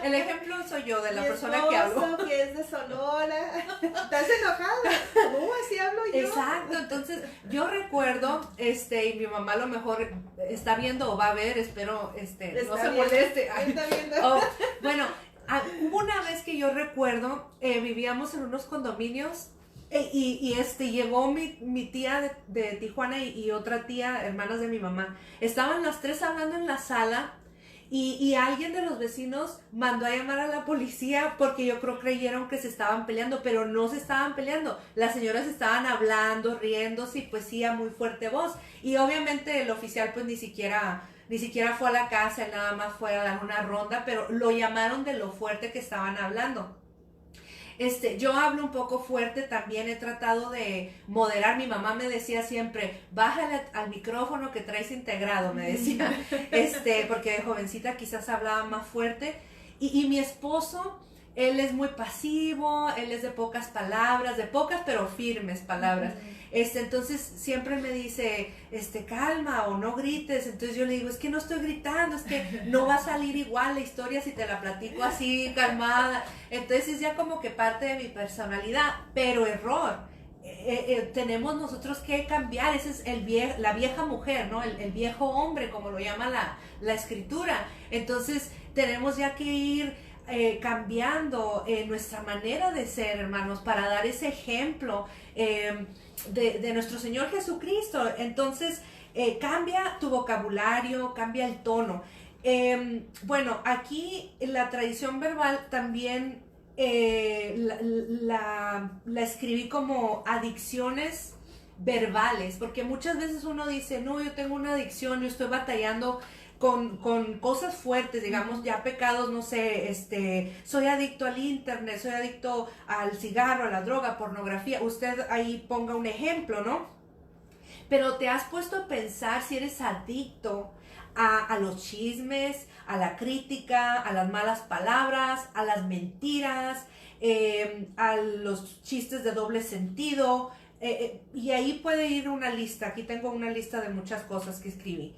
el ejemplo soy yo, de la persona que hablo. Que es de Sonora, ¿estás enojada? ¿Cómo así hablo yo? Exacto, entonces yo recuerdo, y mi mamá a lo mejor está viendo o va a ver, espero, no se moleste. Está viendo. Bueno, hubo una vez que yo recuerdo, vivíamos en unos condominios y llegó mi tía de Tijuana y otra tía, hermanas de mi mamá. Estaban las tres hablando en la sala y alguien de los vecinos mandó a llamar a la policía porque yo creo creyeron que se estaban peleando, pero no se estaban peleando. Las señoras estaban hablando, riéndose y pues sí a muy fuerte voz. Y obviamente el oficial pues ni siquiera fue a la casa, nada más fue a dar una ronda, pero lo llamaron de lo fuerte que estaban hablando. Yo hablo un poco fuerte también, he tratado de moderar. Mi mamá me decía siempre, bájale al micrófono que traes integrado, me decía, porque de jovencita quizás hablaba más fuerte. Y mi esposo, él es muy pasivo, él es de pocas palabras, de pocas pero firmes palabras. Entonces siempre me dice, calma o no grites. Entonces yo le digo, es que no estoy gritando, es que no va a salir igual la historia si te la platico así, calmada. Entonces es ya como que parte de mi personalidad, pero error. Tenemos nosotros que cambiar, ese es la vieja mujer, ¿no? El viejo hombre, como lo llama la escritura. Entonces tenemos ya que ir cambiando nuestra manera de ser, hermanos, para dar ese ejemplo de nuestro Señor Jesucristo. Entonces cambia tu vocabulario, cambia el tono. Bueno, aquí la tradición verbal también la escribí como adicciones verbales, porque muchas veces uno dice, no, yo tengo una adicción, yo estoy batallando con cosas fuertes, digamos, ya pecados, no sé, soy adicto al internet, soy adicto al cigarro, a la droga, pornografía. Usted ahí ponga un ejemplo, ¿no? Pero te has puesto a pensar si eres adicto a los chismes, a la crítica, a las malas palabras, a las mentiras, a los chistes de doble sentido, y ahí puede ir una lista. Aquí tengo una lista de muchas cosas que escribí.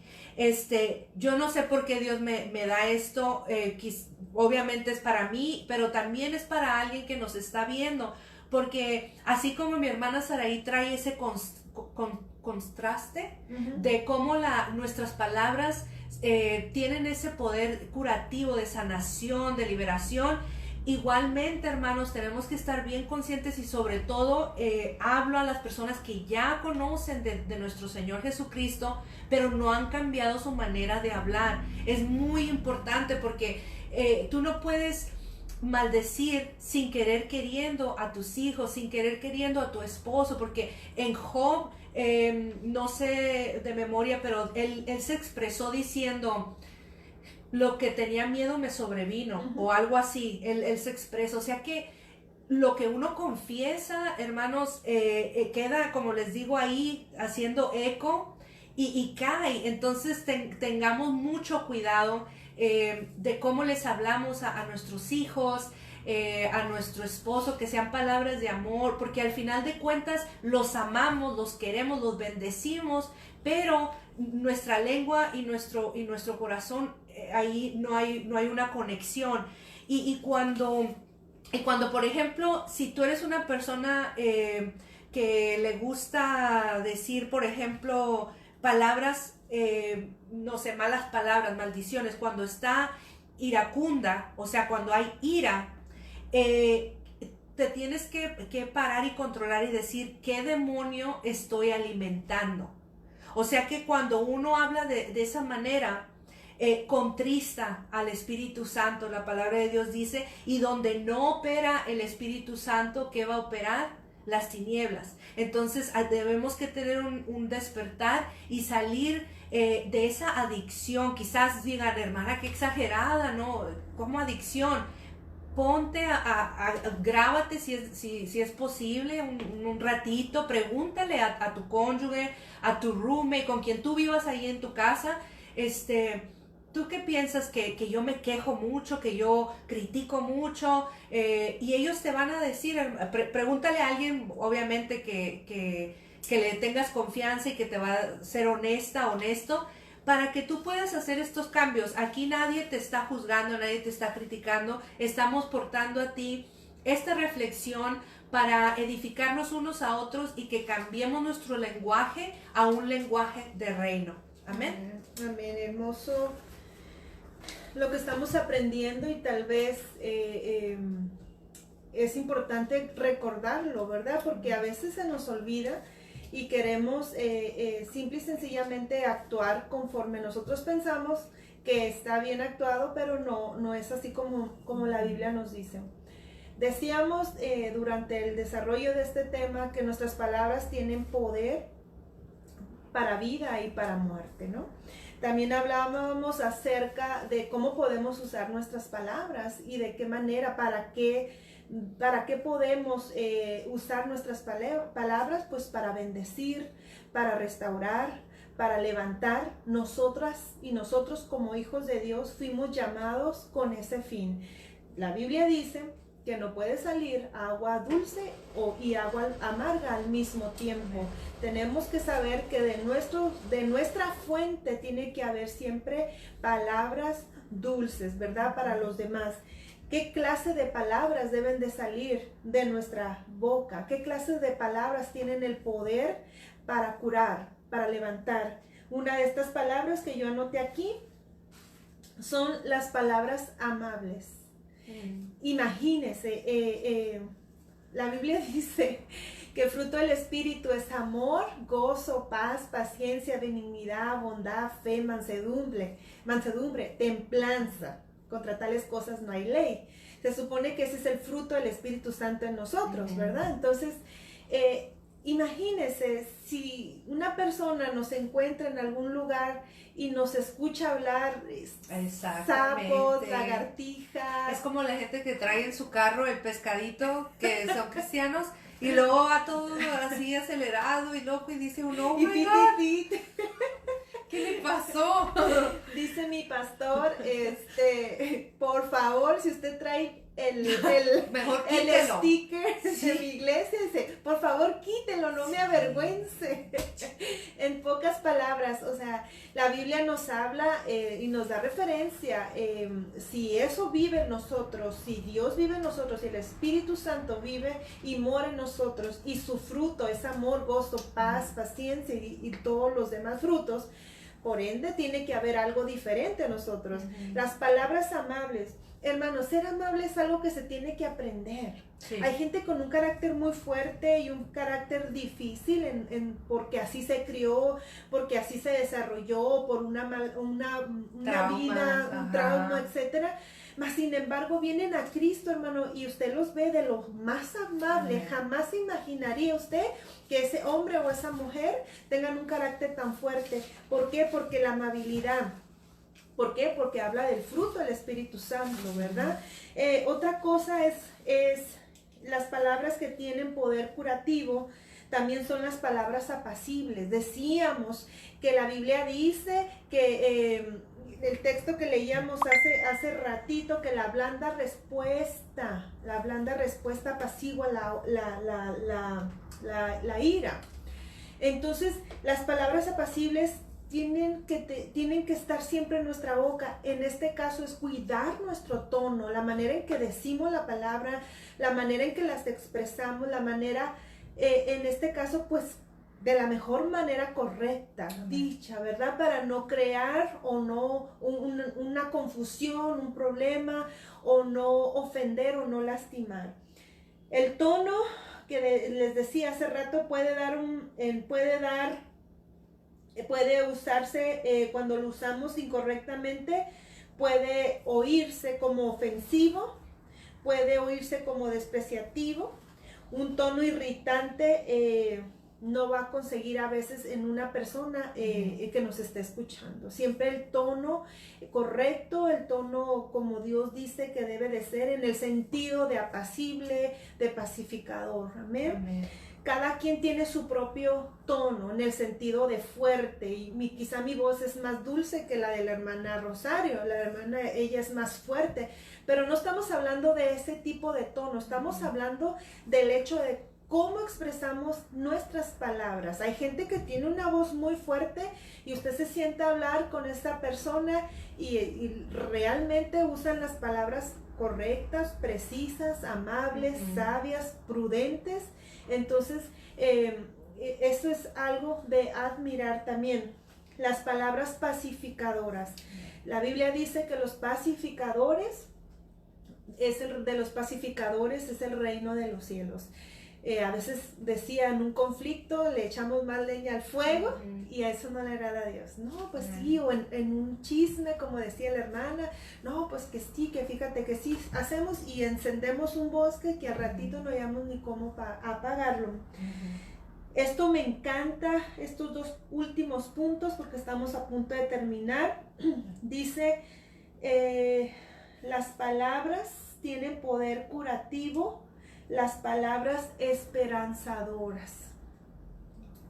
Yo no sé por qué Dios me da esto, obviamente es para mí, pero también es para alguien que nos está viendo, porque así como mi hermana Saraí trae ese contraste de cómo nuestras palabras tienen ese poder curativo de sanación, de liberación. Igualmente, hermanos, tenemos que estar bien conscientes y sobre todo hablo a las personas que ya conocen de nuestro Señor Jesucristo, pero no han cambiado su manera de hablar. Es muy importante porque tú no puedes maldecir sin querer queriendo a tus hijos, sin querer queriendo a tu esposo, porque en Job, no sé de memoria, pero él se expresó diciendo: lo que tenía miedo me sobrevino, o algo así. Él se expresa, o sea que lo que uno confiesa, hermanos, queda, como les digo, ahí haciendo eco y cae. Entonces tengamos mucho cuidado de cómo les hablamos a nuestros hijos, a nuestro esposo, que sean palabras de amor, porque al final de cuentas los amamos, los queremos, los bendecimos, pero nuestra lengua y nuestro corazón, ahí no hay una conexión. Y cuando, por ejemplo, si tú eres una persona que le gusta decir, por ejemplo, palabras, no sé, malas palabras, maldiciones, cuando está iracunda, o sea, cuando hay ira, te tienes que parar y controlar y decir: ¿qué demonio estoy alimentando? O sea que cuando uno habla de esa manera, contrista al Espíritu Santo. La palabra de Dios dice: y donde no opera el Espíritu Santo, ¿qué va a operar? Las tinieblas. Entonces debemos que tener un despertar y salir de esa adicción. Quizás digan: hermana, qué exagerada, ¿no? ¿Cómo adicción? Ponte grábate si es posible un ratito, pregúntale a tu cónyuge, a tu roommate, con quien tú vivas ahí en tu casa, ¿tú qué piensas? Que yo me quejo mucho, que yo critico mucho, y ellos te van a decir, pregúntale a alguien, obviamente, que le tengas confianza y que te va a ser honesto, para que tú puedas hacer estos cambios. Aquí nadie te está juzgando, nadie te está criticando. Estamos portando a ti esta reflexión para edificarnos unos a otros y que cambiemos nuestro lenguaje a un lenguaje de reino. Amén. Amén, hermoso lo que estamos aprendiendo, y tal vez es importante recordarlo, ¿verdad? Porque a veces se nos olvida y queremos simple y sencillamente actuar conforme nosotros pensamos que está bien actuado, pero no es así como la Biblia nos dice. Decíamos durante el desarrollo de este tema que nuestras palabras tienen poder para vida y para muerte, ¿no? También hablábamos acerca de cómo podemos usar nuestras palabras y de qué manera, para qué podemos usar nuestras palabras, pues para bendecir, para restaurar, para levantar. Nosotras y nosotros como hijos de Dios fuimos llamados con ese fin. La Biblia dice que no puede salir agua dulce y agua amarga al mismo tiempo. Tenemos que saber que de nuestra fuente tiene que haber siempre palabras dulces, ¿verdad? Para los demás. ¿Qué clase de palabras deben de salir de nuestra boca? ¿Qué clase de palabras tienen el poder para curar, para levantar? Una de estas palabras que yo anoté aquí son las palabras amables. Imagínese, la Biblia dice que el fruto del Espíritu es amor, gozo, paz, paciencia, benignidad, bondad, fe, mansedumbre, templanza. Contra tales cosas no hay ley. Se supone que ese es el fruto del Espíritu Santo en nosotros, ¿verdad? Entonces, imagínese si una persona nos encuentra en algún lugar y nos escucha hablar sapos, lagartijas. Es como la gente que trae en su carro el pescadito, que son cristianos, y luego va todo así acelerado y loco y dice uno: oh my God. ¿Qué le pasó? Dice mi pastor, por favor, si usted trae Mejor el quítelo. sticker Sí. de mi iglesia, dice, por favor quítelo, no me avergüence. En pocas palabras, o sea, la Biblia nos habla y nos da referencia, si eso vive en nosotros, si Dios vive en nosotros, si el Espíritu Santo vive y mora en nosotros, y su fruto es amor, gozo, paz, paciencia y todos los demás frutos, por ende tiene que haber algo diferente a nosotros. Las palabras amables, hermanos, ser amable es algo que se tiene que aprender. Sí. Hay gente con un carácter muy fuerte y un carácter difícil porque así se crió, porque así se desarrolló, por una vida, un trauma, etcétera. Mas sin embargo vienen a Cristo, hermano, y usted los ve de los más amables. Jamás imaginaría usted que ese hombre o esa mujer tengan un carácter tan fuerte. ¿Por qué? Porque la amabilidad. ¿Por qué? Porque habla del fruto del Espíritu Santo, ¿verdad? Otra cosa es las palabras que tienen poder curativo. También son las palabras apacibles. Decíamos que la Biblia dice que el texto que leíamos hace ratito, que la blanda respuesta apacigua la ira. Entonces, las palabras apacibles tienen que estar siempre en nuestra boca. En este caso es cuidar nuestro tono, la manera en que decimos la palabra, la manera en que las expresamos, la manera, en este caso, pues, de la mejor manera correcta, dicha, ¿verdad? Para no crear o no una confusión, un problema, o no ofender o no lastimar. El tono que les decía hace rato puede usarse cuando lo usamos incorrectamente, puede oírse como ofensivo, puede oírse como despreciativo. Un tono irritante no va a conseguir a veces en una persona que nos esté escuchando. Siempre el tono correcto, el tono como Dios dice que debe de ser, en el sentido de apacible, de pacificador. Amén. Amén. Cada quien tiene su propio tono, en el sentido de fuerte, y quizá mi voz es más dulce que la de la hermana Rosario, ella es más fuerte, pero no estamos hablando de ese tipo de tono, estamos hablando del hecho de cómo expresamos nuestras palabras. Hay gente que tiene una voz muy fuerte y usted se sienta a hablar con esa persona y realmente usan las palabras correctas, precisas, amables, sabias, prudentes. Entonces, eso es algo de admirar también. Las palabras pacificadoras. La Biblia dice que los pacificadores, de los pacificadores es el reino de los cielos. A veces decía, en un conflicto le echamos más leña al fuego y a eso no le agrada a Dios. No, pues sí, o en un chisme, como decía la hermana, no, pues que sí, que fíjate que sí, hacemos y encendemos un bosque que al ratito no hayamos ni cómo apagarlo. Esto me encanta, estos dos últimos puntos, porque estamos a punto de terminar. Dice, las palabras tienen poder curativo, las palabras esperanzadoras.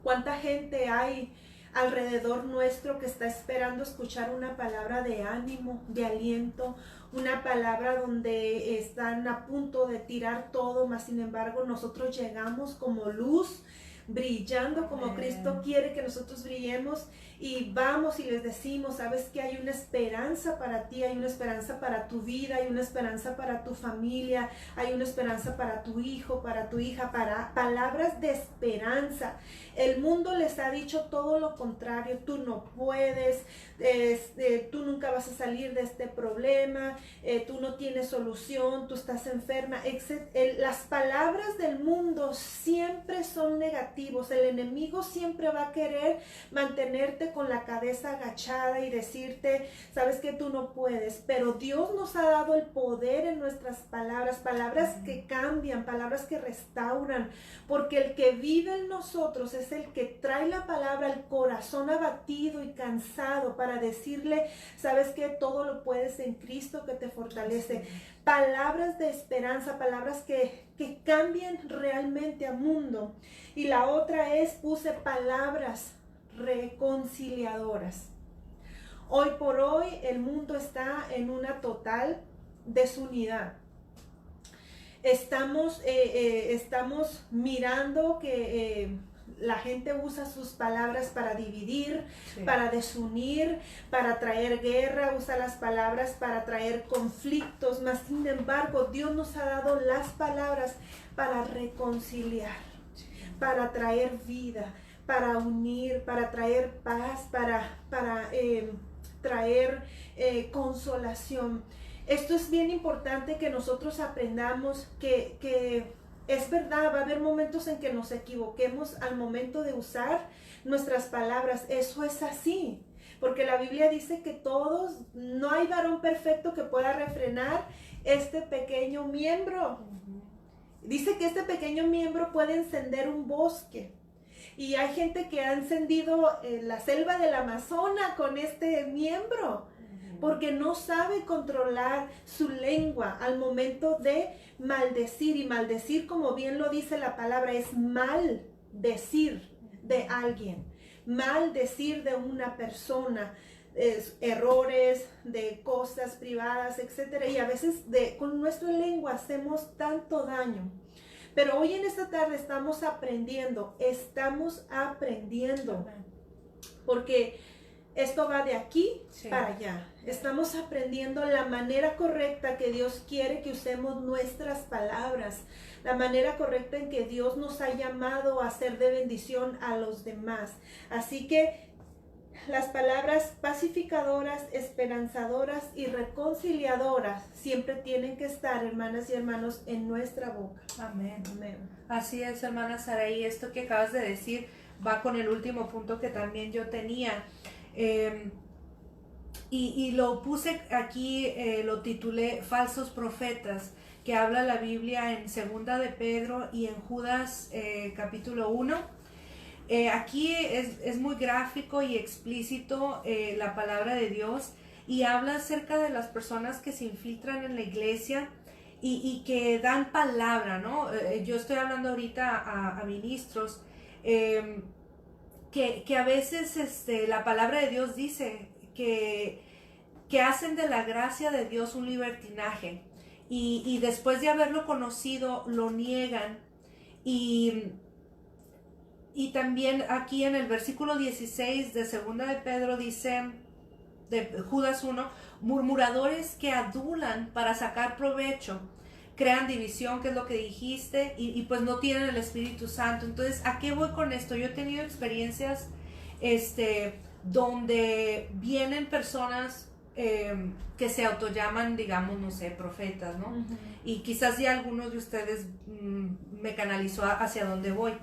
¿Cuánta gente hay alrededor nuestro que está esperando escuchar una palabra de ánimo, de aliento, una palabra donde están a punto de tirar todo, mas sin embargo nosotros llegamos como luz, brillando como Cristo quiere que nosotros brillemos, y vamos y les decimos, sabes que hay una esperanza para ti, hay una esperanza para tu vida, hay una esperanza para tu familia, hay una esperanza para tu hijo, para tu hija, para palabras de esperanza. El mundo les ha dicho todo lo contrario, tú no puedes, tú nunca vas a salir de este problema, tú no tienes solución, tú estás enferma, etc. Las palabras del mundo siempre son negativos. El enemigo siempre va a querer mantenerte con la cabeza agachada y decirte, sabes que tú no puedes, pero Dios nos ha dado el poder en nuestras palabras, palabras que cambian, palabras que restauran, porque el que vive en nosotros es el que trae la palabra al corazón abatido y cansado para decirle, sabes que todo lo puedes en Cristo que te fortalece. Palabras de esperanza, palabras que cambian realmente al mundo. Y la otra es, puse palabras reconciliadoras. Hoy por hoy el mundo está en una total desunidad. Estamos mirando que la gente usa sus palabras para dividir, sí, para desunir, para traer guerra, usa las palabras para traer conflictos, mas sin embargo Dios nos ha dado las palabras para reconciliar, para traer vida, para unir, para traer paz, para traer consolación. Esto es bien importante que nosotros aprendamos que es verdad, va a haber momentos en que nos equivoquemos al momento de usar nuestras palabras. Eso es así, porque la Biblia dice que no hay varón perfecto que pueda refrenar este pequeño miembro. Dice que este pequeño miembro puede encender un bosque. Y hay gente que ha encendido la selva del Amazonas con este miembro, porque no sabe controlar su lengua al momento de maldecir. Y maldecir, como bien lo dice la palabra, es maldecir de alguien, maldecir de una persona, errores, de cosas privadas, etc. Y a veces con nuestra lengua hacemos tanto daño. Pero hoy en esta tarde estamos aprendiendo, porque esto va de aquí, sí, para allá. Estamos aprendiendo la manera correcta que Dios quiere que usemos nuestras palabras, la manera correcta en que Dios nos ha llamado a ser de bendición a los demás. Así que las palabras pacificadoras, esperanzadoras y reconciliadoras siempre tienen que estar, hermanas y hermanos, en nuestra boca. Amén. Amén. Así es, hermana Saraí. Esto que acabas de decir va con el último punto que también yo tenía. Y lo puse aquí, lo titulé Falsos Profetas, que habla la Biblia en Segunda de Pedro y en Judas capítulo 1. Aquí es muy gráfico y explícito la palabra de Dios, y habla acerca de las personas que se infiltran en la iglesia y que dan palabra, ¿no? Yo estoy hablando ahorita a ministros que a veces la palabra de Dios dice que hacen de la gracia de Dios un libertinaje, y después de haberlo conocido lo niegan. Y también aquí en el versículo 16 de Segunda de Pedro dice, de Judas 1, murmuradores que adulan para sacar provecho, crean división, que es lo que dijiste, y pues no tienen el Espíritu Santo. Entonces, ¿a qué voy con esto? Yo he tenido experiencias donde vienen personas que se autollaman, digamos, no sé, profetas, ¿no? Uh-huh. Y quizás ya algunos de ustedes me canalizó hacia dónde voy.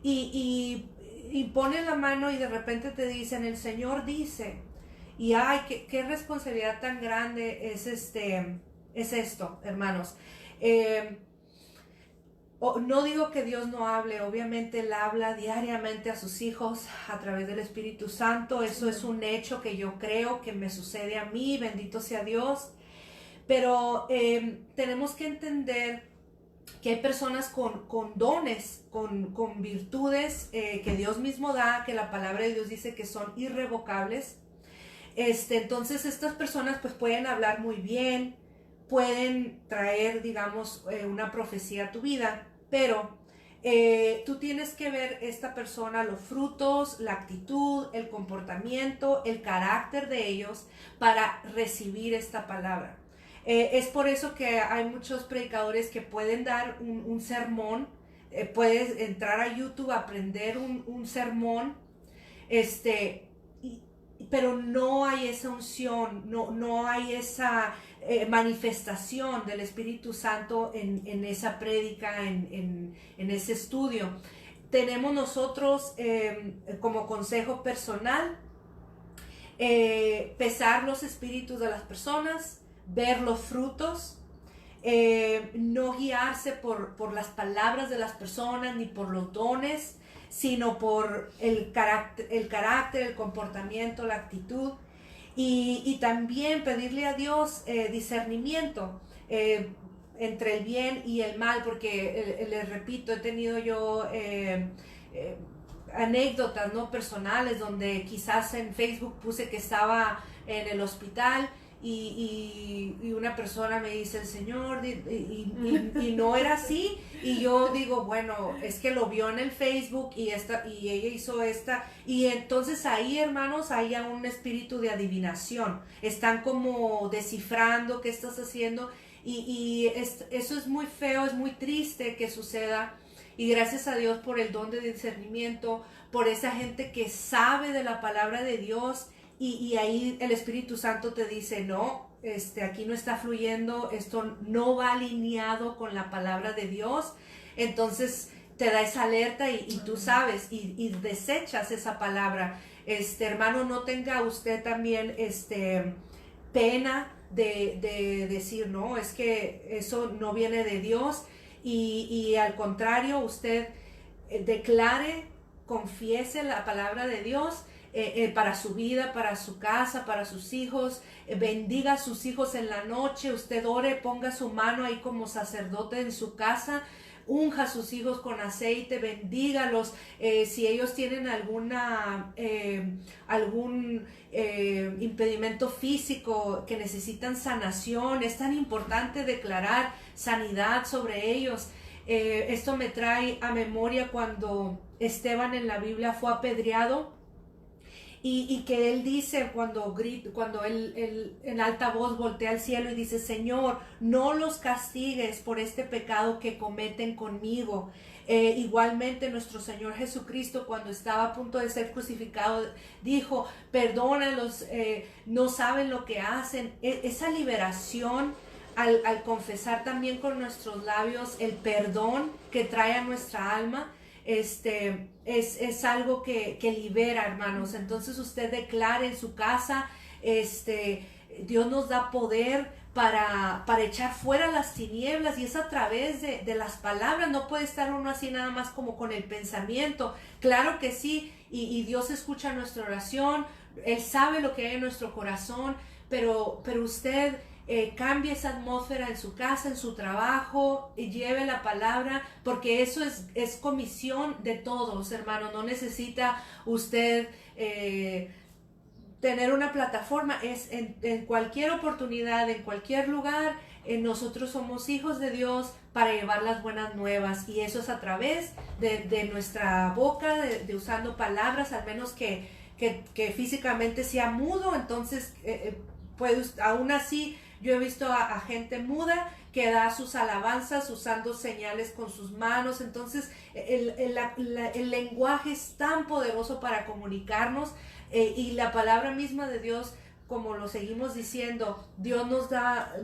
Y ponen la mano y de repente te dicen, el Señor dice, y ay, qué responsabilidad tan grande es esto, hermanos. No digo que Dios no hable, obviamente Él habla diariamente a sus hijos a través del Espíritu Santo. Eso es un hecho que yo creo que me sucede a mí, bendito sea Dios. Pero tenemos que entender que hay personas con dones, con virtudes que Dios mismo da, que la palabra de Dios dice que son irrevocables. Entonces estas personas pues pueden hablar muy bien, pueden traer, digamos, una profecía a tu vida, pero tú tienes que ver esta persona, los frutos, la actitud, el comportamiento, el carácter de ellos para recibir esta palabra. Es por eso que hay muchos predicadores que pueden dar un sermón, puedes entrar a YouTube, aprender un sermón, pero no hay esa unción, no hay esa manifestación del Espíritu Santo en esa prédica, en ese estudio. Tenemos nosotros como consejo personal pesar los espíritus de las personas, ver los frutos, no guiarse por las palabras de las personas ni por los dones, sino por el carácter, el comportamiento, la actitud, y también pedirle a Dios discernimiento entre el bien y el mal, porque les repito, he tenido yo anécdotas, ¿no? Personales, donde quizás en Facebook puse que estaba en el hospital y una persona me dice el Señor y no era así, y yo digo, bueno, es que lo vio en el Facebook y ella hizo esta, y entonces ahí, hermanos, hay un espíritu de adivinación, están como descifrando qué estás haciendo, eso es muy feo, es muy triste que suceda. Y gracias a Dios por el don de discernimiento, por esa gente que sabe de la palabra de Dios, y ahí el Espíritu Santo te dice, no, aquí no está fluyendo, esto no va alineado con la palabra de Dios. Entonces te da esa alerta y tú sabes, y desechas esa palabra. Hermano, no tenga usted también pena de decir, no, es que eso no viene de Dios. Y al contrario, usted declare, confiese la palabra de Dios para su vida, para su casa, para sus hijos, bendiga a sus hijos en la noche, usted ore, ponga su mano ahí como sacerdote en su casa, unja a sus hijos con aceite, bendígalos, si ellos tienen algún impedimento físico que necesitan sanación, es tan importante declarar sanidad sobre ellos. Esto me trae a memoria cuando Esteban en la Biblia fue apedreado, y que él dice cuando él en alta voz voltea al cielo y dice, Señor, no los castigues por este pecado que cometen conmigo. Igualmente nuestro Señor Jesucristo, cuando estaba a punto de ser crucificado, dijo, perdónalos, no saben lo que hacen. Esa liberación al confesar también con nuestros labios el perdón que trae a nuestra alma, es algo que libera, hermanos. Entonces usted declare en su casa, Dios nos da poder para echar fuera las tinieblas, y es a través de las palabras. No puede estar uno así nada más como con el pensamiento. Claro que sí, y Dios escucha nuestra oración, Él sabe lo que hay en nuestro corazón, pero usted cambie esa atmósfera en su casa, en su trabajo, y lleve la palabra, porque eso es comisión de todos, hermano. No necesita usted tener una plataforma, es en cualquier oportunidad, en cualquier lugar. Nosotros somos hijos de Dios para llevar las buenas nuevas, y eso es a través de nuestra boca, de usando palabras, al menos que físicamente sea mudo. Entonces aún así yo he visto a gente muda que da sus alabanzas usando señales con sus manos. Entonces el lenguaje es tan poderoso para comunicarnos, y la palabra misma de Dios, como lo seguimos diciendo, Dios nos da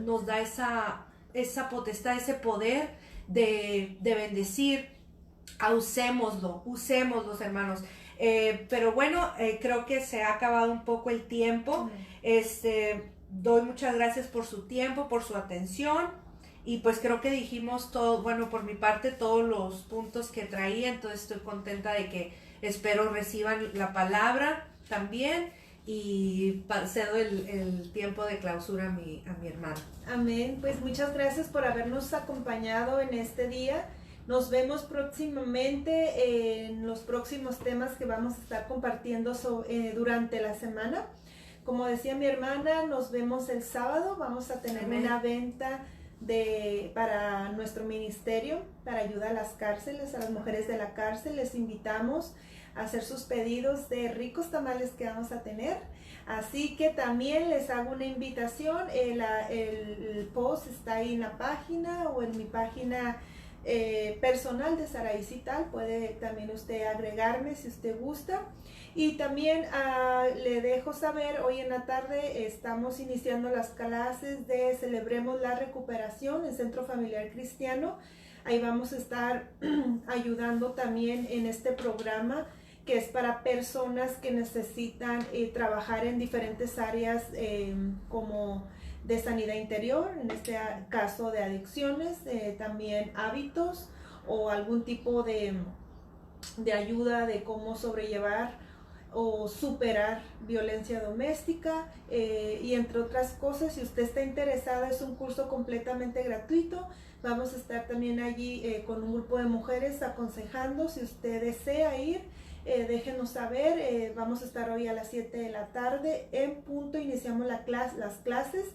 esa potestad, ese poder de bendecir. Usémoslo, hermanos. Pero bueno, creo que se ha acabado un poco el tiempo. Doy muchas gracias por su tiempo, por su atención, y pues creo que dijimos todo, bueno, por mi parte, todos los puntos que traía. Entonces estoy contenta de que espero reciban la palabra también, y cedo el tiempo de clausura a mi hermano. Amén. Pues muchas gracias por habernos acompañado en este día. Nos vemos próximamente en los próximos temas que vamos a estar compartiendo durante la semana. Como decía mi hermana, nos vemos el sábado. Vamos a tener una venta para nuestro ministerio, para ayuda a las cárceles, a las mujeres de la cárcel. Les invitamos a hacer sus pedidos de ricos tamales que vamos a tener. Así que también les hago una invitación. El post está ahí en la página, o en mi página personal de Saraí Cital. Puede también usted agregarme si usted gusta. Y también le dejo saber, hoy en la tarde estamos iniciando las clases de Celebremos la Recuperación en Centro Familiar Cristiano. Ahí vamos a estar ayudando también en este programa, que es para personas que necesitan trabajar en diferentes áreas como de sanidad interior, en este caso de adicciones, también hábitos, o algún tipo de ayuda de cómo sobrellevar o superar violencia doméstica, y entre otras cosas. Si usted está interesada, es un curso completamente gratuito. Vamos a estar también allí con un grupo de mujeres aconsejando. Si usted desea ir, déjenos saber. Vamos a estar hoy a las 7 de la tarde en punto, iniciamos las clases.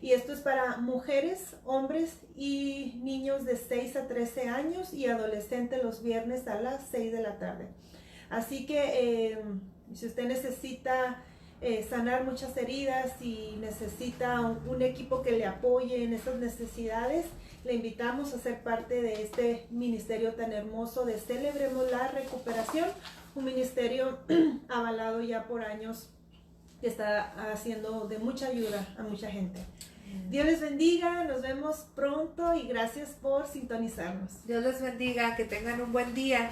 Y esto es para mujeres, hombres y niños de 6 a 13 años y adolescentes los viernes a las 6 de la tarde. Así que si usted necesita sanar muchas heridas y necesita un equipo que le apoye en esas necesidades, le invitamos a ser parte de este ministerio tan hermoso de Celebremos la Recuperación, un ministerio avalado ya por años que está haciendo de mucha ayuda a mucha gente. Dios les bendiga, nos vemos pronto y gracias por sintonizarnos. Dios les bendiga, que tengan un buen día.